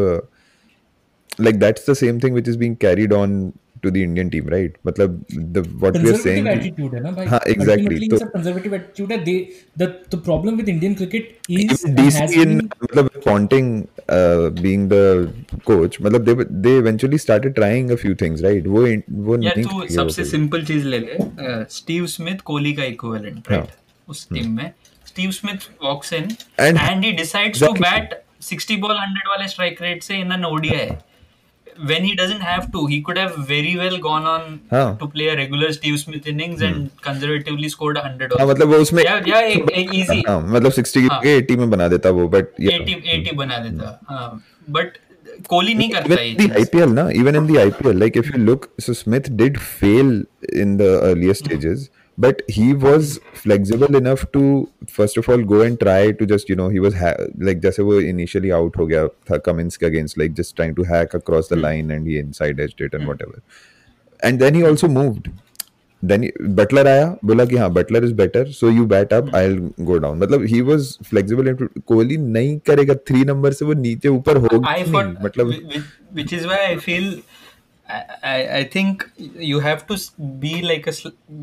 like that's the same thing which is being carried on to the Indian team, right? मतलब what we are saying, attitude है ना भाई. हां, एग्जैक्टली. तो कंजर्वेटिव एटीट्यूड है. The problem with Indian cricket is DC in मतलब Ponting being the coach, मतलब they eventually started trying a few things, right? वो नहीं. तू सबसे सिंपल चीज ले ले, स्टीव स्मिथ कोहली का इक्विवेलेंट, राइट? उस टीम में Steve Smith walks in and he decides to bat 60 ball 100 वाले स्ट्राइक रेट से in an ODI. When he doesn't have to, he could have very well gone on to play a regular Steve Smith innings and conservatively scored 100. हाँ, मतलब वो उसमें एक easy, हाँ, मतलब 60 के 80 में बना देता वो, but 80 बना देता. हाँ, but कोहली नहीं करता ये चीज. IPL ना, even in the IPL, like if you look, so Smith did fail in the earlier stages, but he was flexible enough to first of all go and try to just, you know, he was like जैसे वो initially out हो गया था Cummins के against, like just trying to hack across the line and he inside edged it and whatever, and then he also moved. Then Butler आया, बोला कि हाँ Butler is better, so you bat up, I'll go down. मतलब he was flexible enough. Kohli नहीं करेगा 3 number से, वो नीचे ऊपर होगा नहीं. मतलब which is why I feel I think you have to be like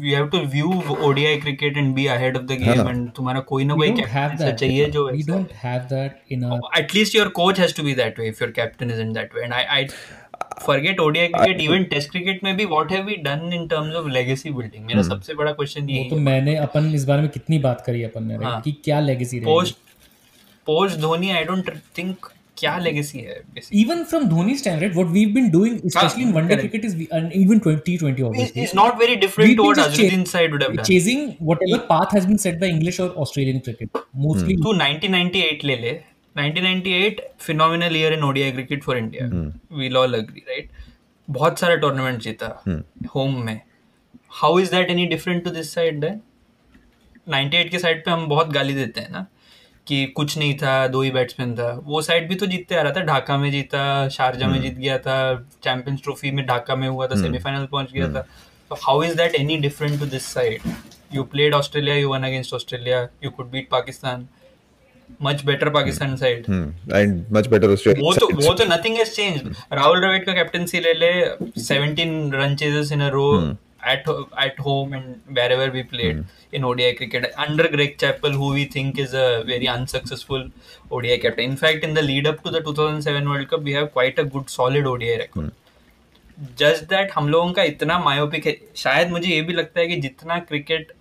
you have to view ODI cricket and be ahead of the game, and तुम्हारा कोई ना कोई कैप्टन चाहिए जो we don't have that in our, at least your coach has to be that way if your captain isn't that way. And I forget ODI cricket, even test cricket में भी what have we done in terms of legacy building? मेरा सबसे बड़ा question ये है. तो मैंने अपन इस बारे में कितनी बात करी अपन ने कि क्या लेगेसी रहेगी. Post Dhoni I don't think क्या लेगेसी है. Even from Dhoni's time, right? What we've been doing, especially in one-day cricket, is and even T20 obviously, is not very different to what Azharuddin side would have done. Chasing whatever path has been set by English or Australian cricket, mostly. To 1998 ले ले. 1998 phenomenal year in ODI cricket for India. We'll all agree, right? बहुत सारा tournament जीता home में. How is that any different to this side then? 98 के side पे हम बहुत गाली देते हैं ना कि कुछ नहीं था, 2 ही बैट्समैन था. वो साइड भी तो जीतते आ रहा था. ढाका में जीता, शारजा में जीत गया था, चैंपियंस ट्रॉफी में ढाका में हुआ था, सेमीफाइनल पहुंच गया था. So how is that any different to this side? You played Australia, you won against Australia, you could beat Pakistan, much better Pakistan side, and much better Australia. वो तो nothing has changed. Rahul Dravid का captaincy ले ले, 17 run chases in a row at home and wherever we played in ODI cricket under Greg Chappell, who we think is a very unsuccessful ODI captain. In fact, in the lead up to the 2007 World Cup, we have quite a good solid ODI record. Just that हम लोगों का इतना myopic है. शायद मुझे ये भी लगता है कि जितना क्रिकेट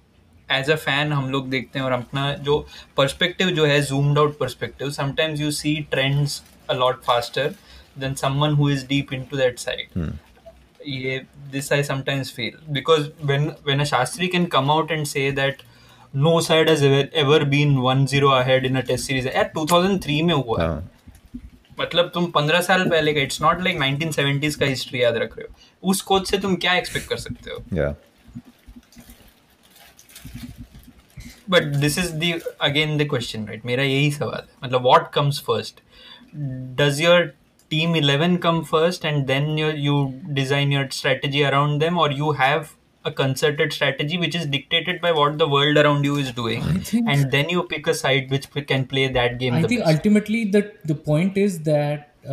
एज अ फैन हम लोग देखते हैं और अपना जो पर्सपेक्टिव जो है zoomed out perspective, sometimes you see trends a lot faster than someone who is deep into that side. ये this I sometimes feel because when a Shastri can come out and say that no side has ever been 1-0 ahead in a test series, यार 2003 में हुआ है. मतलब तुम 15 साल पहले का, इट्स नॉट लाइक 1970s का हिस्ट्री याद रख रहे हो. उस कोच से तुम क्या एक्सपेक्ट कर सकते हो? But this is the again the question, right? मेरा यही सवाल है, मतलब what comes first? Does your team 11 come first and then you design your strategy around them, or you have a concerted strategy which is dictated by what the world around you is doing, and then you pick a side which can play that game? I think best. Ultimately the point is that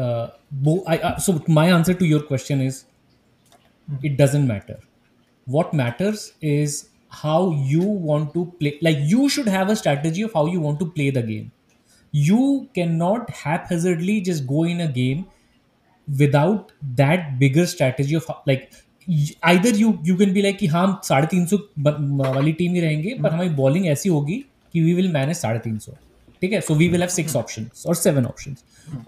so my answer to your question is it doesn't matter. What matters is how you want to play. Like, you should have a strategy of how you want to play the game. You cannot haphazardly just go in a game without that bigger strategy of like either you can be like कि हाँ 350 वाली team ही रहेंगे पर हमारी bowling ऐसी होगी कि we will manage 350, ठीक है? So we will have 6 options or 7 options,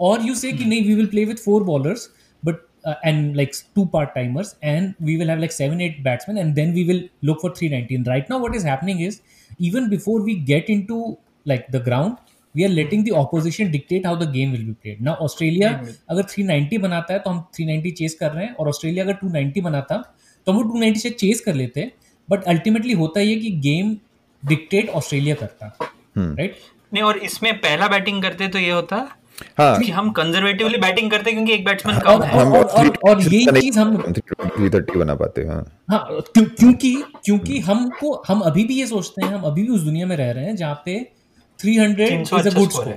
or you say कि नहीं, we will play with 4 bowlers but and like 2 part timers and we will have like 7-8 batsmen and then we will look for 390. And right now what is happening is even before we get into like the ground, we are letting the opposition dictate how the game will be played. Now Australia अगर 390 बनाता है तो हम 390 chess कर रहे हैं, और Australia अगर 290 बनाता तो हम 290 से चेस कर लेते. बट अल्टीमेटली होता ये कि गेम डिक्टेट ऑस्ट्रेलिया करता, राइट? नहीं, और इसमें पहला बैटिंग करते तो ये होता कि हम कंजर्वेटिवली बैटिंग करते क्योंकि एक बैट्समैन कम है, और ये चीज हम 330 बना पाते हैं. हाँ, क्योंकि हम अभी भी ये सोचते हैं, हम अभी भी उस दुनिया में रह रहे हैं जहाँ पे 300 is a good score.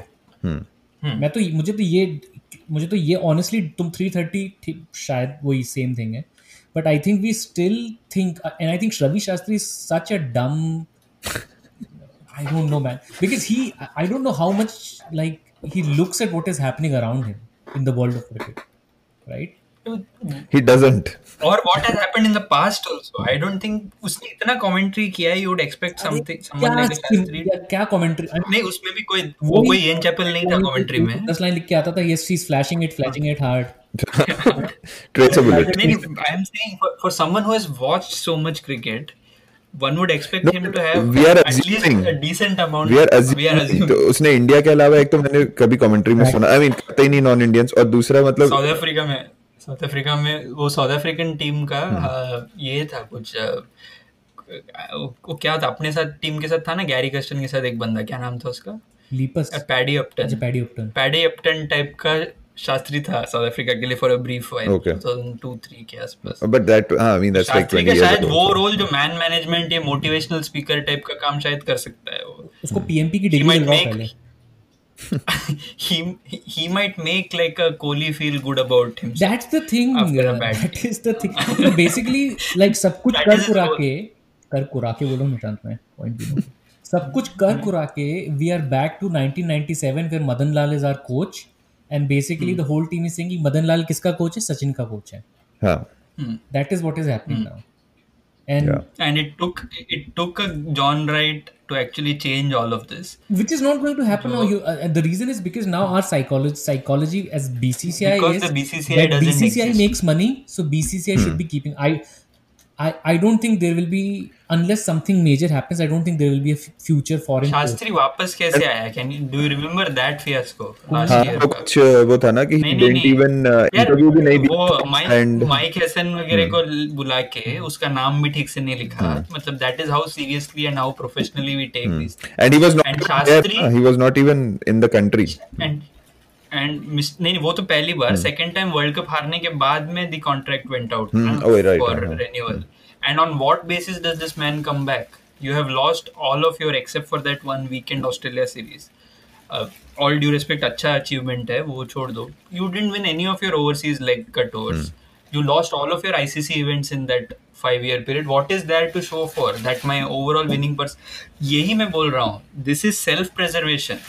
मुझे तो ये honestly तुम 330 शायद वही same thing है, but I think we still think, and I think Ravi Shastri is such a dumb, I don't know, man, because I don't know how much like he looks at what is happening around him in the world of cricket, right? He doesn't. Or what has happened in the past also. I don't think उसने इतना commentary किया है, you would expect someone like a Shastri. क्या commentary? नहीं, उसमें भी कोई Ian Chappell नहीं था commentary में. 10 line लिख के आता था, yes she's flashing it hard. Traceable it. I am saying for someone who has watched so much cricket, one would expect him to have at least a decent amount. We are assuming. तो उसने India के अलावा, एक तो मैंने कभी commentary में सुना, I mean करते ही नहीं non Indians, और दूसरा मतलब साउथ अफ्रीका में वो साउथ अफ्रीकन टीम का ये था कुछ, वो क्या था, अपने साथ टीम के साथ था ना, गैरी कस्टन के साथ एक बंदा, क्या नाम था उसका? लीपस, पैडी अपटन टाइप का शास्त्री था साउथ अफ्रीका के लिए फॉर अ ब्रीफ वाइल, 2002-3 के आसपास. But that I mean that's like 20 years शायद वो रोल जो मैन मैनेजमेंट या मोटिवेशनल स्पीकर टाइप का काम शायद कर सकता है वो. उसको पीएमपी की डिग्री मिल रहा है पहले. he might make like a Kohli feel good about himself. That's the thing. That is the thing. So basically, like सब कुछ कर कुरा के बोलो निशांत में point भी नहीं. सब कुछ कर कुरा के we are back to 1997 where Madan Lal is our coach and basically the whole team is saying कि Madan Lal किसका coach है? सचिन का coach है. हाँ. That is what is happening now. And it took a John Wright to actually change all of this, which is not going to happen now. The reason is because now our psychology as BCCI because is the BCCI doesn't BCCI exist. makes money, so BCCI should be keeping. I don't think there will be, unless something major happens, I don't think there will be a future foreign coach. Shastri वापस कैसे आया? Do you remember that fiasco last year? कुछ वो था ना कि he didn't even interview भी नहीं दिया, वो माइक हैसन वगैरह को बुला के उसका नाम भी ठीक से नहीं लिखा. मतलब that is how seriously and how professionally we take this. And he was not there, he was not even in the country. नहीं, वो तो पहली बार. सेकेंड टाइम वर्ल्ड कप हारने के बाद में the contract went out for renewal. And on what basis does this man come back? You have lost all of your except for that one weekend Australia series. All due respect, अच्छा achievement है, वो छोड़ दो. You didn't win any of your overseas leg cut overs. You lost all of your ICC events in that 5-year period. What is there to show for that? My overall winning यही मैं बोल रहा हूँ. This is self-preservation.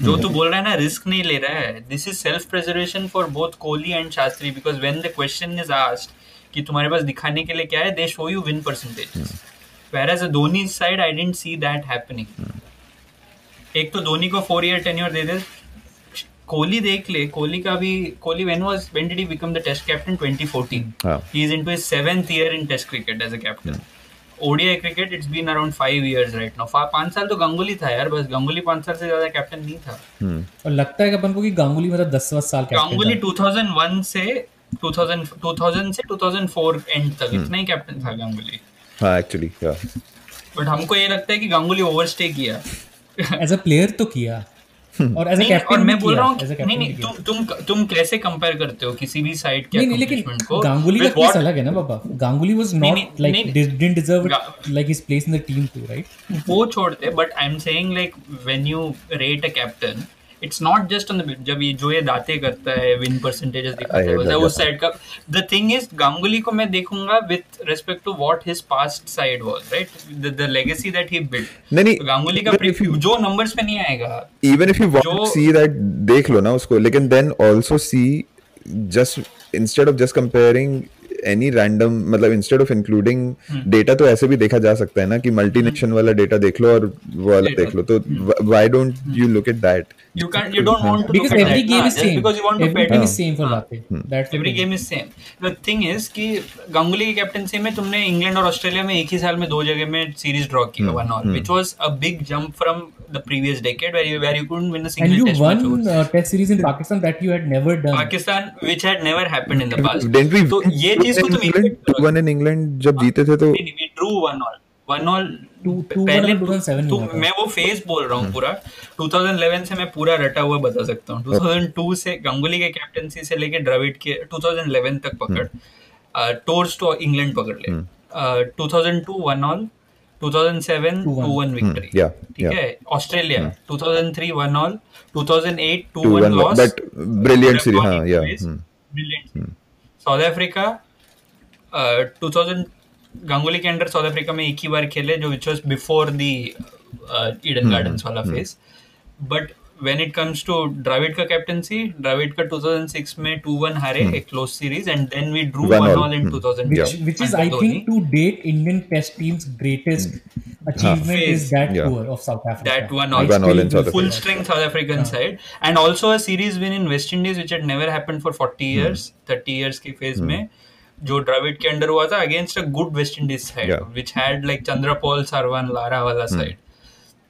जो तू बोल रहा है ना, रिस्क नहीं ले रहा है. This is self preservation for both Kohli and Shastri, because when the question is asked कि तुम्हारे पास दिखाने के लिए क्या है, दे show you win percentage. Whereas the Dhoni side, I didn't see that happening. एक तो धोनी को 4 year tenure दे दे. कोहली देख ले, कोहली का भी, Kohli when did he become the test captain? 2014. He is into his 7th year in test cricket as a captain. ODI cricket, it's been around 5 years right now. 5 साल तो गांगुली था यार, बस गांगुली 5 साल से ज्यादा कैप्टन नहीं था. और लगता है कि अपन को कि गांगुली मतलब 10 साल कैप्टन. गांगुली 2001 से 2000 से 2004 एंड तक इतना ही कैप्टन था गांगुली. हाँ एक्चुअली या. बट हमको ये लगता है कि गांगुली ओवरस्टे किया. एज अ प्लेयर तो किया और एज अ कैप्टन. और मैं बोल रहा हूँ नहीं तुम कैसे कंपेयर करते हो किसी भी साइड के अकॉम्प्लिशमेंट को. गांगुली का केस अलग है ना बाबा. Ganguly was not like didn't deserve like his place in the team too, right? वो छोड़ते, but I am saying like when you rate a captain, it's not just on the जब ये जो ये दाते करता है, विन परसेंटेजेस दिखाता है उस साइड का. द थिंग इज गांगुली को मैं देखूंगा with respect to what his past side was, right? The legacy that he built. नहीं, गांगुली का जो नंबर्स पे नहीं आएगा. Even if you want to see that, देख लो ना उसको, लेकिन then also see just instead of just comparing any random, मतलब इंस्टेड ऑफ इंक्लूडिंग डेटा, तो ऐसे भी देखा जा सकता है ना कि मल्टीनेशन वाला डेटा देख लो और वो वाला देख लो. तो why don't you look at that? You don't want to because every game is same. Because you want to every game is same for Latte. That's every game is same. The thing is कि गांगुली की captaincy में तुमने England और Australia में एक ही साल में 2 जगह में सीरीज ड्रॉ किया 1-1, which was a big jump from the previous decade where you couldn't win a single test match. And you won test series in Pakistan that you had never done. Pakistan, which had never happened in the past. Didn't we? तो ये चीज को तुम 2-1 in England जब जीते थे तो we drew 1-1. पहले मैं वो फेज बोल रहा हूँ पूरा 2011 से मैं पूरा रटा हुआ बता सकता हूँ. 2002 से गांगुली के कैप्टनसी से लेके द्रविड़ के 2011 तक पकड़, टूर्स टू इंग्लैंड पकड़ ले. 2002 1-1, 2007 2-1 विक्ट्री, ठीक है. Australia 2003 1-1, 2008 2-1 loss, but brilliant series. हाँ या ब्रिलियंट. साउथ अफ्रीका 2000 गांगुली के अंडर साउथ अफ्रीका में एक ही बार खेले, जो which was before the Eden Gardens वाला phase. But when it comes to Dravid का कैप्टनसी, द्रविड़ का 2006 में 2-1 हारे एक close series, and then we drew 1-1 in 2012, which is I think to date Indian test team's greatest achievement is that tour of South Africa. That 1-1 in South full strength South African side, and also a series win in West Indies which had never happened for 40 years 30 years के phase में, जो द्रविड़ के under हुआ था against a good West Indies side which had like Chanderpaul, Sarwan, Lara वाला side.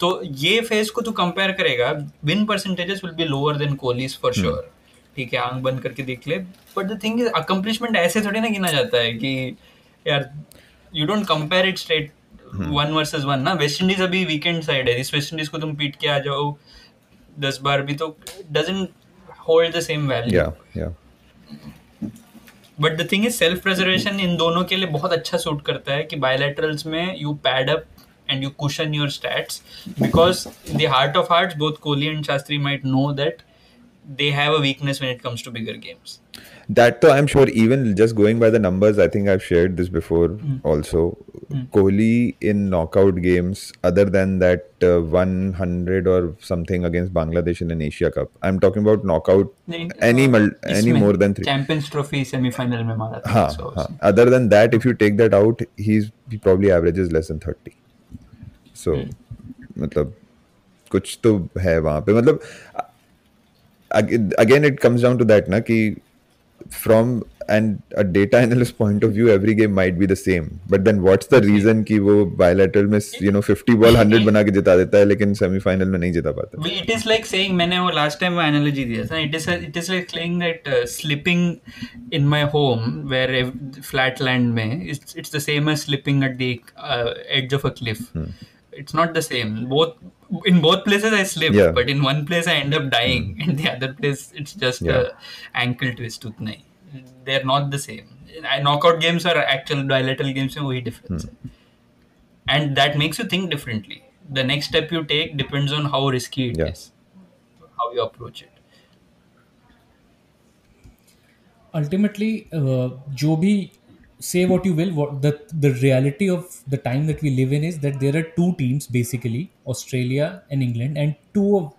तो ये phase को तू कंपेयर करेगा, win percentages will be lower than Kohli's for sure. ठीक है, आंख बंद करके देख ले. But the thing is accomplishment ऐसे थोड़ी ना गिना जाता है कि यार you don't compare it straight 1 versus 1 ना. वेस्ट इंडीज अभी वीकेंड साइड है, इस वेस्ट इंडीज को तुम पीट के आ जाओ 10 बार भी तो doesn't hold the same value. But the thing is self preservation in दोनों के लिए बहुत अच्छा सूट करता है कि बायलैटरल्स में you pad up and you cushion your stats, because in the heart of hearts both Kohli and Shastri might know that they have a weakness when it comes to bigger games. That though I'm sure, even just going by the numbers, I think I've shared this before also. Kohli in knockout games, other than that 100 or something against Bangladesh in an Asia Cup, I'm talking about knockout, any more than 3 Champions Trophy semi-final mein mara tha. हाँ. Other than that, if you take that out, he probably averages less than 30. So मतलब कुछ तो है वहाँ पे. मतलब again it comes down to that ना कि from a data analyst point of view every game might be the same, but then what's the reason कि वो bilateral में 50 ball 100 बना के जिता देता है लेकिन semi-final में नहीं जिता पाता. It is like saying, मैंने वो last time वो analogy दिया था, it is like saying that slipping in my home where flat land में it's the same as slipping at the edge of a cliff. It's not the same. In both places I slip, but in one place I end up dying, and the other place it's just a ankle twist. Utna hi. They're not the same. Knockout games or actual bilateral games में वही difference है. And that makes you think differently. The next step you take depends on how risky it is, how you approach it. Ultimately, जो भी say what you will, the reality of the time that we live in is that there are 2 teams basically, Australia and England, and 2 of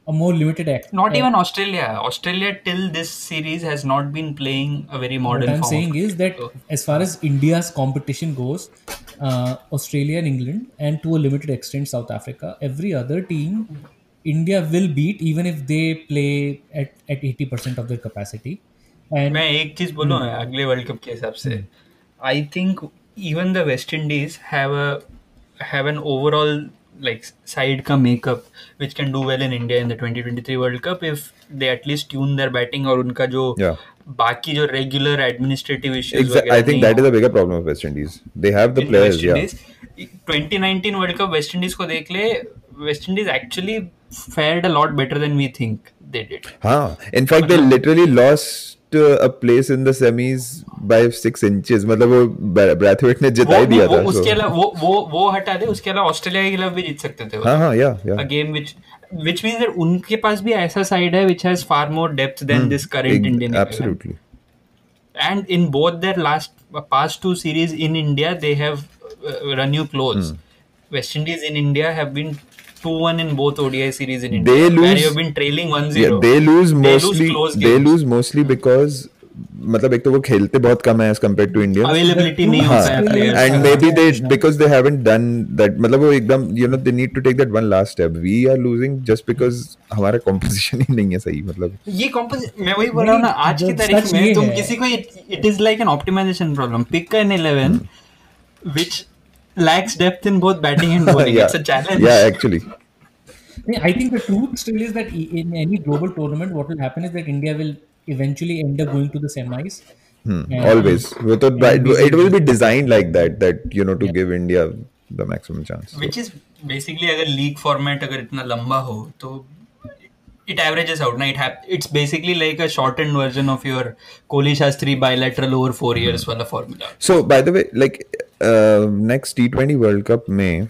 a more limited Not even Australia. Australia till this series has not been playing a very modern What I'm form. saying is that as far as India's competition goes, Australia and England, and to a limited extent South Africa, every other team India will beat even if they play at 80% of their capacity. And मैं एक चीज बोलूँ अगले world cup के हिसाब से, I think even the West Indies have an overall like side का makeup which can do well in India in the 2023 World Cup if they at least tune their batting और उनका जो बाकी जो regular administrative issues I think that is a bigger problem of West Indies. They have the players. Indies, 2019 World Cup West Indies को देख ले, West Indies actually fared a lot better than we think they did. हाँ, in fact they literally lost a place in the semis by 6 inches. मतलब वो Brathwaite ने जिता ही दिया था. उसके अलावा वो हटा दे, उसके अलावा ऑस्ट्रेलिया के खिलाफ भी जीत सकते थे. हाँ, yeah. A game which means that उनके पास भी ऐसा साइड है which has far more depth than this current Indian. Absolutely. And in both their past two series in India, they have run you close. West Indies in India have been 2-1 in both ODI series in India. They lose, where you have been trailing 1-0. Yeah, they lose mostly because मतलब एक तो वो खेलते बहुत कम है as compared to India. Availability नहीं होता है players. And maybe because they haven't done that, मतलब वो एकदम they need to take that one last step. We are losing just because हमारा composition ही नहीं है सही, मतलब ये मैं वही बोल रहा हूँ ना, आज की तारीख में तुम किसी को it is like an optimization problem. Pick an 11 which lacks depth in both batting and bowling. It's a challenge. Yeah, actually. I think the truth still is that in any global tournament, what will happen is that India will eventually end up going to the semis. Always. It will be designed like that to give India the maximum chance. Which is basically अगर league format अगर इतना लंबा हो तो it averages out. ना it's basically like a shortened version of your Kohli Shastri bilateral over 4 years वाला formula. So by the way, like next T20 World Cup में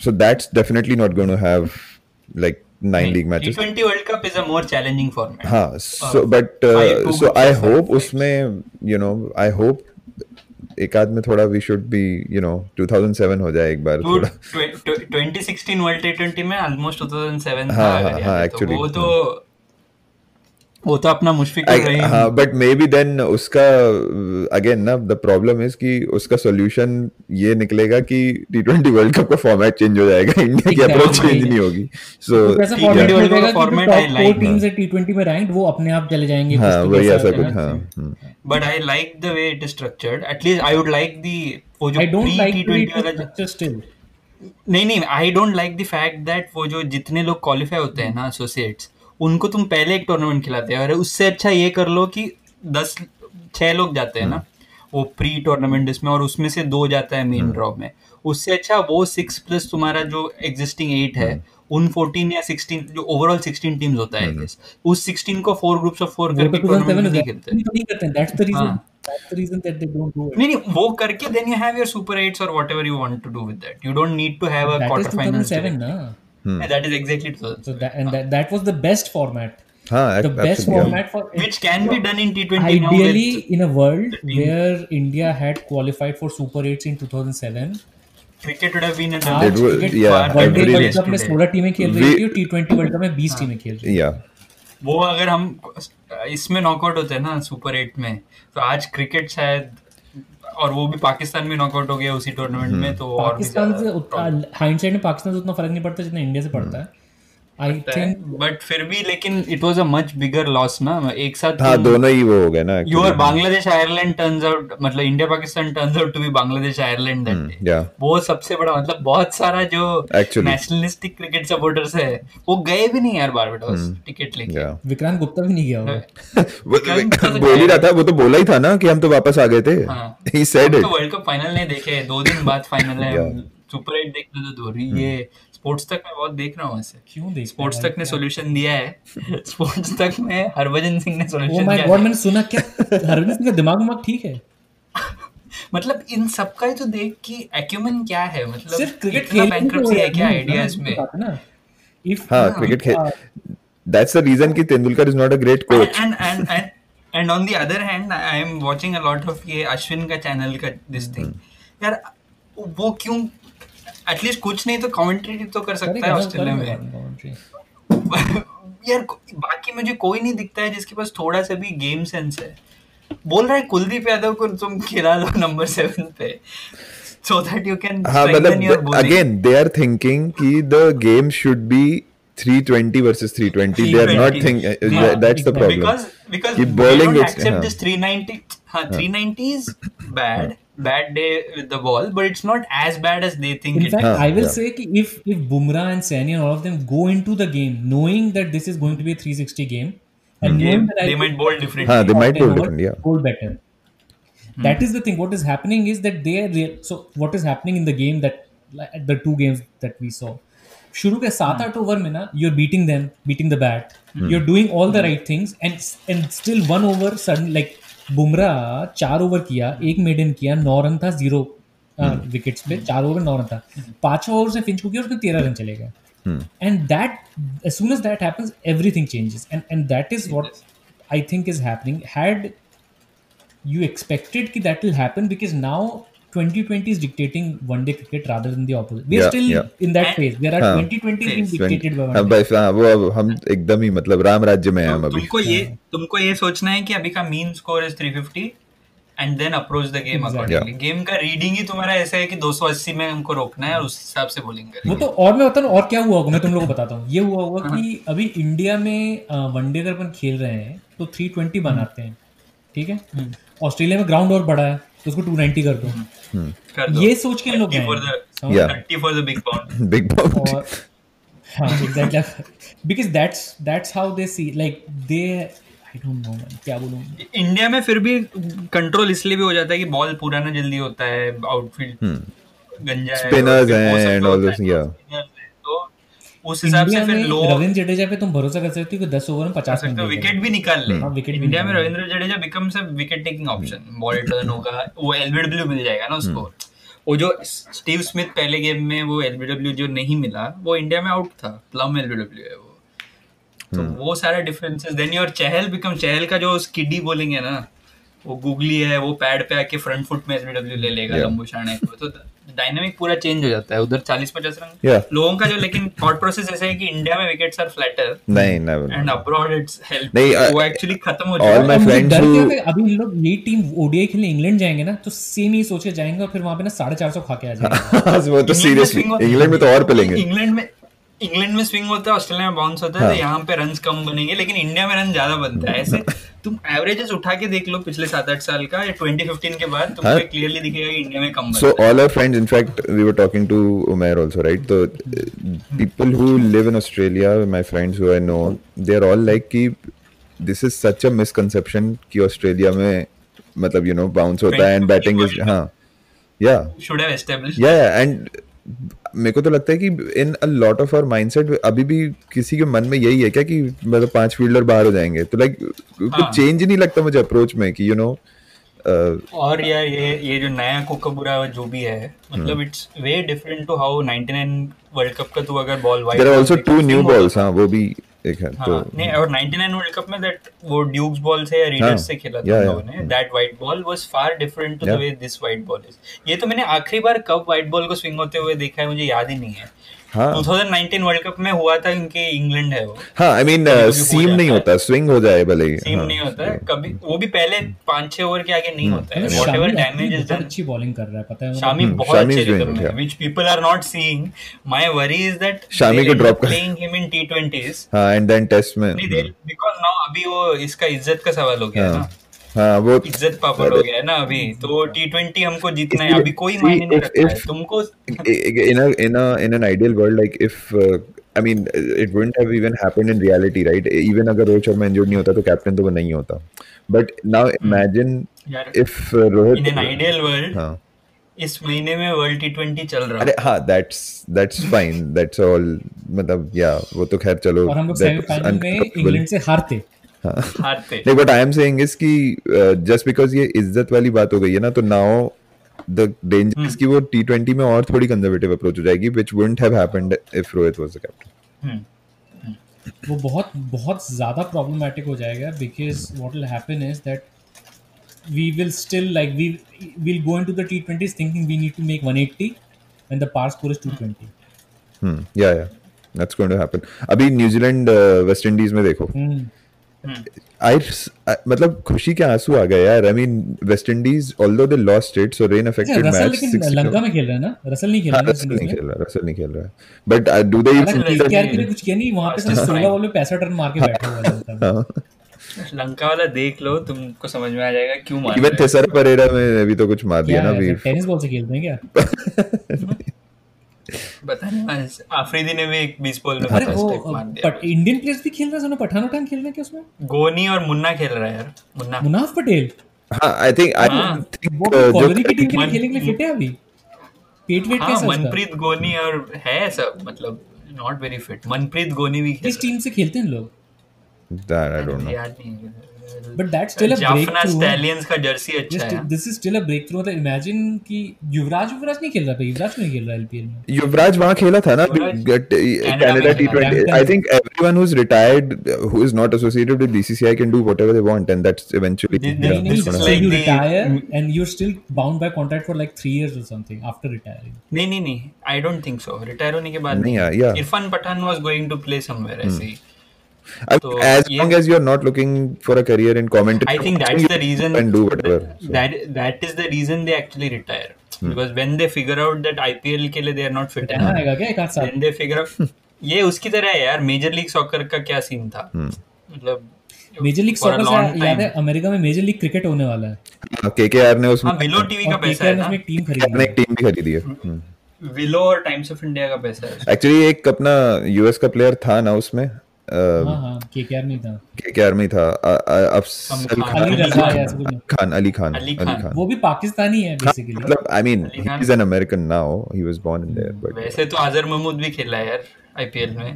so that's definitely not going to have like 9 league matches. T20 World Cup is a more challenging format. हाँ, so I hope उसमें I hope एक आध में थोड़ा we should be 2007 हो जाए एक बार थोड़ा. 2016 World T20 में almost 2007 था. हाँ actually. वो तो अपना मुश्किल कर रही है. हाँ, but maybe then उसका again ना the problem is कि उसका solution ये निकलेगा कि T20 World Cup का format change हो जाएगा, इंडिया की approach change नहीं होगी. So T20 World Cup का format I like. 4 teams है T20 में ranked, वो अपने आप चले जाएंगे. हाँ, वही ऐसा कुछ. हाँ. But I like the way it is structured. At least I would like वो जो I don't like T20 वाला structure still. नहीं I don't like the fact that वो जो जितने लोग qualify होते हैं ना associates, उनको तुम पहले एक टूर्नामेंट खिलाते हैं और उससे अच्छा ये कर लो कि 6 लोग जाते हैं ना वो प्री टूर्नामेंट इसमें और उसमें से 2 जाता है मेन ड्रॉ में. उससे अच्छा वो 6 प्लस तुम्हारा जो एग्जिस्टिंग 8 है उन 14 या 16 जो ओवरऑल 16 टीम्स होता है उस 16 को 4 ग्रुप्स ऑफ 4 करके टूर्नामेंट नहीं खेलते हैं. That's the reason that they don't do it. नहीं वो करके then you have your super 8s or whatever you want to do with that. You don't need to have a quarter finals. That is 2007 na. That is exactly so. That was the best format. The best format for which can be done in T20 ideally now in a world where India had qualified for Super 8s in 2007. Cricket would have been a World World Cup में 16 टीमें खेल रही थी और T20 World Cup में 20 टीमें खेल रही थी. वो अगर हम इसमें नॉकआउट होते हैं ना सुपर 8 में तो आज क्रिकेट शायद और वो भी पाकिस्तान में नॉकआउट हो गया उसी टूर्नामेंट में तो पाकिस्तान से हाइंडसाइड में पाकिस्तान से उतना फर्क नहीं पड़ता जितना इंडिया से पड़ता है. I think बट फिर भी लेकिन it was a much bigger loss ना एक साथ. हाँ दोनों ही वो हो गए ना. Your Bangladesh Ireland turns out मतलब India Pakistan turns out to be Bangladesh Ireland that day. वो सबसे बड़ा मतलब बहुत सारा जो नेशनलिस्टिक क्रिकेट सपोर्टर्स है वो गए भी नहीं यार बारबाडोस टिकट लेके. विक्रांत गुप्ता भी नहीं गया होगा. बोल ही रहा था वो तो बोला ही था ना कि हम तो वापस आ गए थे. He said it. तो वर्ल्ड कप फाइनल नहीं देखे 2 दिन बाद फाइनल है. सुपर 8 देखने तो दूर ये स्पोर्ट्स तक मैं बहुत देख रहा हूँ ऐसे. क्यों देख स्पोर्ट्स तक ने सॉल्यूशन दिया है. स्पोर्ट्स तक में हरभजन सिंह ने सॉल्यूशन दिया. ओह माय गॉड मैंने सुना क्या हरभजन सिंह का दिमाग ठीक है. मतलब इन सब का ही तो देख कि एक्यूमेन क्या है मतलब सिर्फ क्रिकेट खेल बैंक्रप्सी है क्या आइडियाज में. हाँ क्रिकेट खेल that's the reason कि Tendulkar is not a great coach. And on the other hand I am watching a lot of ये अश्विन का चैनल का this thing यार वो क्यों एटलीस्ट कुछ नहीं तो कमेंट्री तो कर सकता है करेगा ऑस्ट्रेलिया में यार। बाकी मुझे कोई नहीं दिखता है जिसके पास थोड़ा सा भी गेम सेंस है। बोल रहा है कुलदीप यादव को तुम खिला लो नंबर 7 पे so that you can strengthen your bowling. Again they are thinking कि the game should be 320 versus 320. They are not thinking that's the problem. Because they don't accept this 390. 390 is bad day with the ball, but it's not as bad as they think. In fact, I will say कि if Bumrah and Saini and all of them go into the game knowing that this is going to be a 360 game, and they might bowl differently. They might bowl differently. Yeah, bowl better. That is the thing. What is happening is that they are real. So what is happening in the game that the two games that we saw. शुरू के 7-8 over में ना you're beating them, beating the bat, you're doing all the right things, and still 1 over sudden like Bumrah 4 over किया, 1 maiden किया, 9 run था, 0 wickets पे, 4 over 9 run था, 5 over से फिंच को किया, उसमें 13 रन चले गए. And that as soon as that happens everything changes, and that is what I think is happening. Had you expected कि that will happen, because now 2020 is dictating one day cricket rather than the opposite. We are still in that phase. There are 2020 being dictated by one day. वो हम एकदम ही मतलब राम राज्य में हैं हम अभी. तुमको ये सोचना है कि अभी का mean score is 350 and then approach the game accordingly. Game का रीडिंग ही तुम्हारा ऐसा है कि 280 में हमको रोकना है और उस हिसाब से बॉलिंग करेंगे. वो तो और मैं बताऊं और क्या हुआ होगा, मैं तुम लोगों को बताता हूँ. ये हुआ होगा कि अभी इंडिया में वनडे अगर अपन खेल रहे हैं तो 320 बनाते हैं, ठीक है. ऑस्ट्रेलिया में ग्राउंड और बड़ा है तो उसको 290 कर दो. ये सोच के लोग 30 for the big bounty. हाँ, exactly. Because that's how they see, like they, I don't know man, क्या बोलूं. इंडिया में फिर भी कंट्रोल इसलिए भी हो जाता है कि बॉल पूरा ना जल्दी होता है, आउटफील्ड गंजा है, स्पिनर्स हैं एंड ऑल दिस. तो उस हिसाब से फिर लो रविंद्र जडेजा पे तुम भरोसा कर सकते हो कि 10 ओवर में 50 रन विकेट भी निकाल ले. इंडिया में Ravindra Jadeja becomes a wicket taking option. Ball turn होगा, वो एलबीडब्ल्यू मिल जाएगा ना उसको. वो जो स्टीव स्मिथ पहले गेम में वो एलबीडब्ल्यू जो नहीं मिला वो इंडिया में आउट था, प्लम एलबीडब्ल्यू है वो. तो वो सारा डिफरेंसेस. देन योर चहल का जो स्किडी बॉलिंग है ना, वो गूगली है, वो पैड पे आके फ्रंट फुट में एलबीडब्ल्यू ले लेगा लंबू शाने को. तो डायनामिक पूरा चेंज हो जाता है उधर. 40-50 रन लोगों का जो, लेकिन थॉट प्रोसेस ऐसा है कि इंडिया में विकेट्स आर फ्लैटर. नहीं, never. And abroad it's help. वो एक्चुअली खत्म हो जाएगा. ऑल माय फ्रेंड्स अभी इन लोग ये टीम ओडीआई खेलने इंग्लैंड जाएंगे ना, तो सेम ही सोच के जाएंगे और फिर वहां पे ना 450 खा के आ जाएंगे. वो तो सीरियसली इंग्लैंड में तो और पिलेंगे. इंग्लैंड में स्विंग होता है, ऑस्ट्रेलिया में बाउंस होता है. तो यहाँ पे रन्स कम बनेंगे, लेकिन इंडिया में रन ज्यादा बनता है. ऐसे तुम एवरेजेस उठा के देख लो पिछले 7-8 साल का या 2015 के बाद, तुमको क्लियरली दिखेगा कि इंडिया में कम बनता है. So all our friends, in fact, we were talking to Umair also, right? So people who live in Australia, my friends who I know, they are all like कि this is such a misconception कि Australia में मतलब you know bounce होता है and batting is should have established. and मेरे को तो लगता है कि in a lot of our mindset अभी भी किसी के मन में यही है क्या कि मतलब 5 फील्डर बाहर हो जाएंगे. तो लाइक कुछ चेंज ही नहीं लगता मुझे अप्रोच में कि और यार ये जो नया कोकाबुरा जो भी है, मतलब it's way different to how 99 world cup का. तू अगर ball wide, there are also 2 new balls. हां, वो भी एक है. तो नहीं, और 99 वर्ल्ड कप में दैट वो ड्यूक्स बॉल से या रीडर्स से खेला था लोगों ने. That white ball was far different to the way this white ball is. ये तो मैंने आखिरी बार कब वाइट बॉल को स्विंग होते हुए देखा है मुझे याद ही नहीं है. 2019 वर्ल्ड कप में हुआ था, क्योंकि इंग्लैंड है वो. हाँ, आई मीन सीम नहीं होता, स्विंग हो जाए भले ही. सीम नहीं होता है कभी, वो भी पहले 5-6 ओवर के आगे नहीं होता है. Whatever damage is done. अच्छी बॉलिंग कर रहा है, पता है. शामी बहुत अच्छे रिदम है, which people are not seeing. My worry is that Shami को ड्रॉप कर प्लेइंग हिम इन T20s. हां, एंड देन टेस्ट में बिकॉज़ नाउ अभी वो इसका इज्जत का सवाल हो गया है ना. हाँ, वो इज्जत पापड़ हो गया है ना अभी. तो T20 हमको जीतना है, अभी कोई मायने नहीं रखता है तुमको. in an ideal world, like if I mean it wouldn't have even happened in reality, right? Even अगर रोहित शर्मा इंजर्ड नहीं होता तो कैप्टन तो वो नहीं होता. But now imagine if Rohit in an ideal world, इस महीने में वर्ल्ड T20 चल रहा है. अरे हाँ, that's fine, that's all. मतलब वो तो खैर चलो. और हम लोग सेमीफाइनल में इंग्लैंड से हारते. नहीं, but I am saying is कि जस्ट बिकॉज ये इज्जत वाली बात हो गई है ना, तो नाउ द डेंजर इज कि वो T20 में और थोड़ी कंजर्वेटिव अप्रोच हो जाएगी, which wouldn't have happened if Rohit was the captain. वो बहुत बहुत ज्यादा प्रॉब्लमेटिक हो जाएगा, because what will happen is that we will still like we will go into the T20s thinking we need to make 180 when the par score is 220. Yeah, that's going to happen. अभी New Zealand West Indies में देखो, मतलब खुशी के आंसू आ गए यार. I mean West Indies although they lost it, so rain affected Russell match. लेकिन लंका में खेल रहा है ना, रसल नहीं खेल रहा है, रसल नहीं खेल रहा है. But do they even KKR के लिए कुछ किया नहीं वहां पे, सिर्फ 16 बॉल में 65 रन मार के बैठे हुए हैं. लंका वाला देख लो, तुमको समझ में आ जाएगा क्यों मार. इवन थेसारा परेरा में भी तो कुछ मार दिया ना अभी. टेनिस बॉल से खेलते हैं क्या? पता नहीं, आफरीदी ने भी एक 20 बॉल में 50 मार दिया. बट इंडियन प्लेयर्स भी खेल रहे हैं, पठान खेल रहे हैं क्या उसमें? गोनी और मुन्ना खेल रहा है यार. मुनाफ पटेल. हाँ, I think वो कॉलरी की टीम के लिए खेलने के लिए फिट है अभी. पेट वेट कैसा है? मनप्रीत गोनी और है सब, मतलब नॉट वेरी फिट. मनप्रीत गोनी भी किस टीम से खेलते हैं लोग? That I don't know. But that's still a Jaffna breakthrough. Stallions का जर्सी अच्छा है. This is still a breakthrough. मतलब imagine कि युवराज नहीं खेल रहा था, युवराज नहीं खेल रहा IPL में. युवराज वहाँ खेला था ना Canada T20. I think everyone who's retired who is not associated with BCCI can do whatever they want, and that's eventually. So you retire and you're still bound by contract for like 3 years or something after retiring. नहीं, I don't think so. Retire होने के बाद नहीं. Irfan Pathan was going to play somewhere ऐसे ही. As long as you're not looking for a career in commentary, I think that's the reason. And do whatever. That is the reason they actually retire. Because when they figure out that IPL के लिए they are not fit enough, आएगा क्या एक आध साल? then they figure out ये उसकी तरह है यार. मेजर लीग सॉकर का क्या सीन था, मतलब मेजर लीग सॉकर से याद है अमेरिका में मेजर लीग क्रिकेट होने वाला है. KKR ने उसमें विलो टीवी का पैसा है ना, एक टीम खरीदी एक टीम भी खरीदी है. विलो और टाइम्स ऑफ इंडिया का पैसा है. एक्चुअली एक अपना यूएस का प्लेयर था ना उसमें. हाँ KKR नहीं था. KKR में था अली खान. वो भी पाकिस्तानी है बेसिकली. मतलब I mean he is an American now. He was born in there. But वैसे तो अजहर महमूद भी खेला है यार IPL में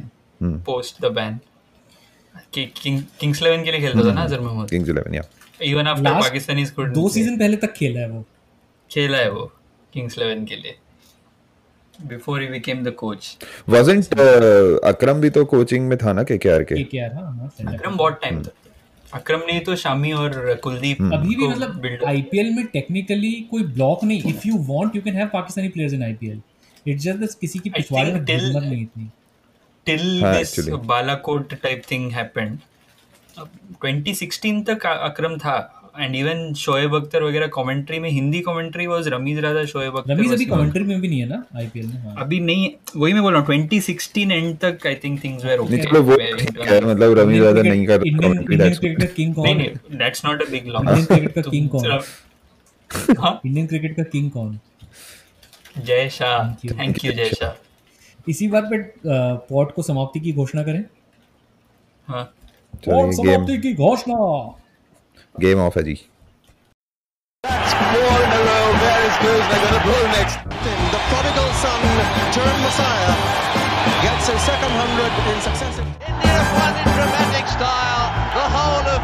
पोस्ट द बैन. किंग्स 11 के लिए खेलता था ना अजहर महमूद. किंग्स 11 या even after Pakistani squad 2 season पहले तक खेला है वो किंग्स 11 के लिए. Before he became the coach. Wasn't अकरम भी तो कोचिंग में था ना KKR के? KKR हाँ. अकरम बहुत टाइम तक. अकरम नहीं तो शामी और कुलदीप. अभी भी मतलब IPL में टेक्निकली कोई ब्लॉक नहीं. If you want you can have Pakistani players in IPL. It's just that किसी की पिछवाड़े में हिम्मत नहीं इतनी. Till this Balakot type thing happened. 2016 तक अकरम था. And even शोएब अख्तर वगैरह कमेंट्री में, हिंदी कमेंट्री वाज रमीज राजा, शोएब अख्तर. रमीज अभी कमेंट्री में भी नहीं है ना IPL में. हाँ. अभी नहीं, वही मैं बोल रहा हूँ 2016 एंड तक I think things were okay. मतलब रमीज राजा नहीं कर इंडियन क्रिकेट का किंग कौन? नहीं, that's not a big loss. Indian cricket का किंग कौन? हां, इंडियन क्रिकेट का किंग कौन? जय शाह. Thank you Jay Shah. इसी बात पे पॉट को समाप्ति की घोषणा करें. हां, पॉट समाप्ति की घोषणा. Game off है जी. That's 4 in a row. There is good. They're going to blow next. The prodigal son turned Messiah gets his second 100 in successive. India have won in dramatic style. The whole of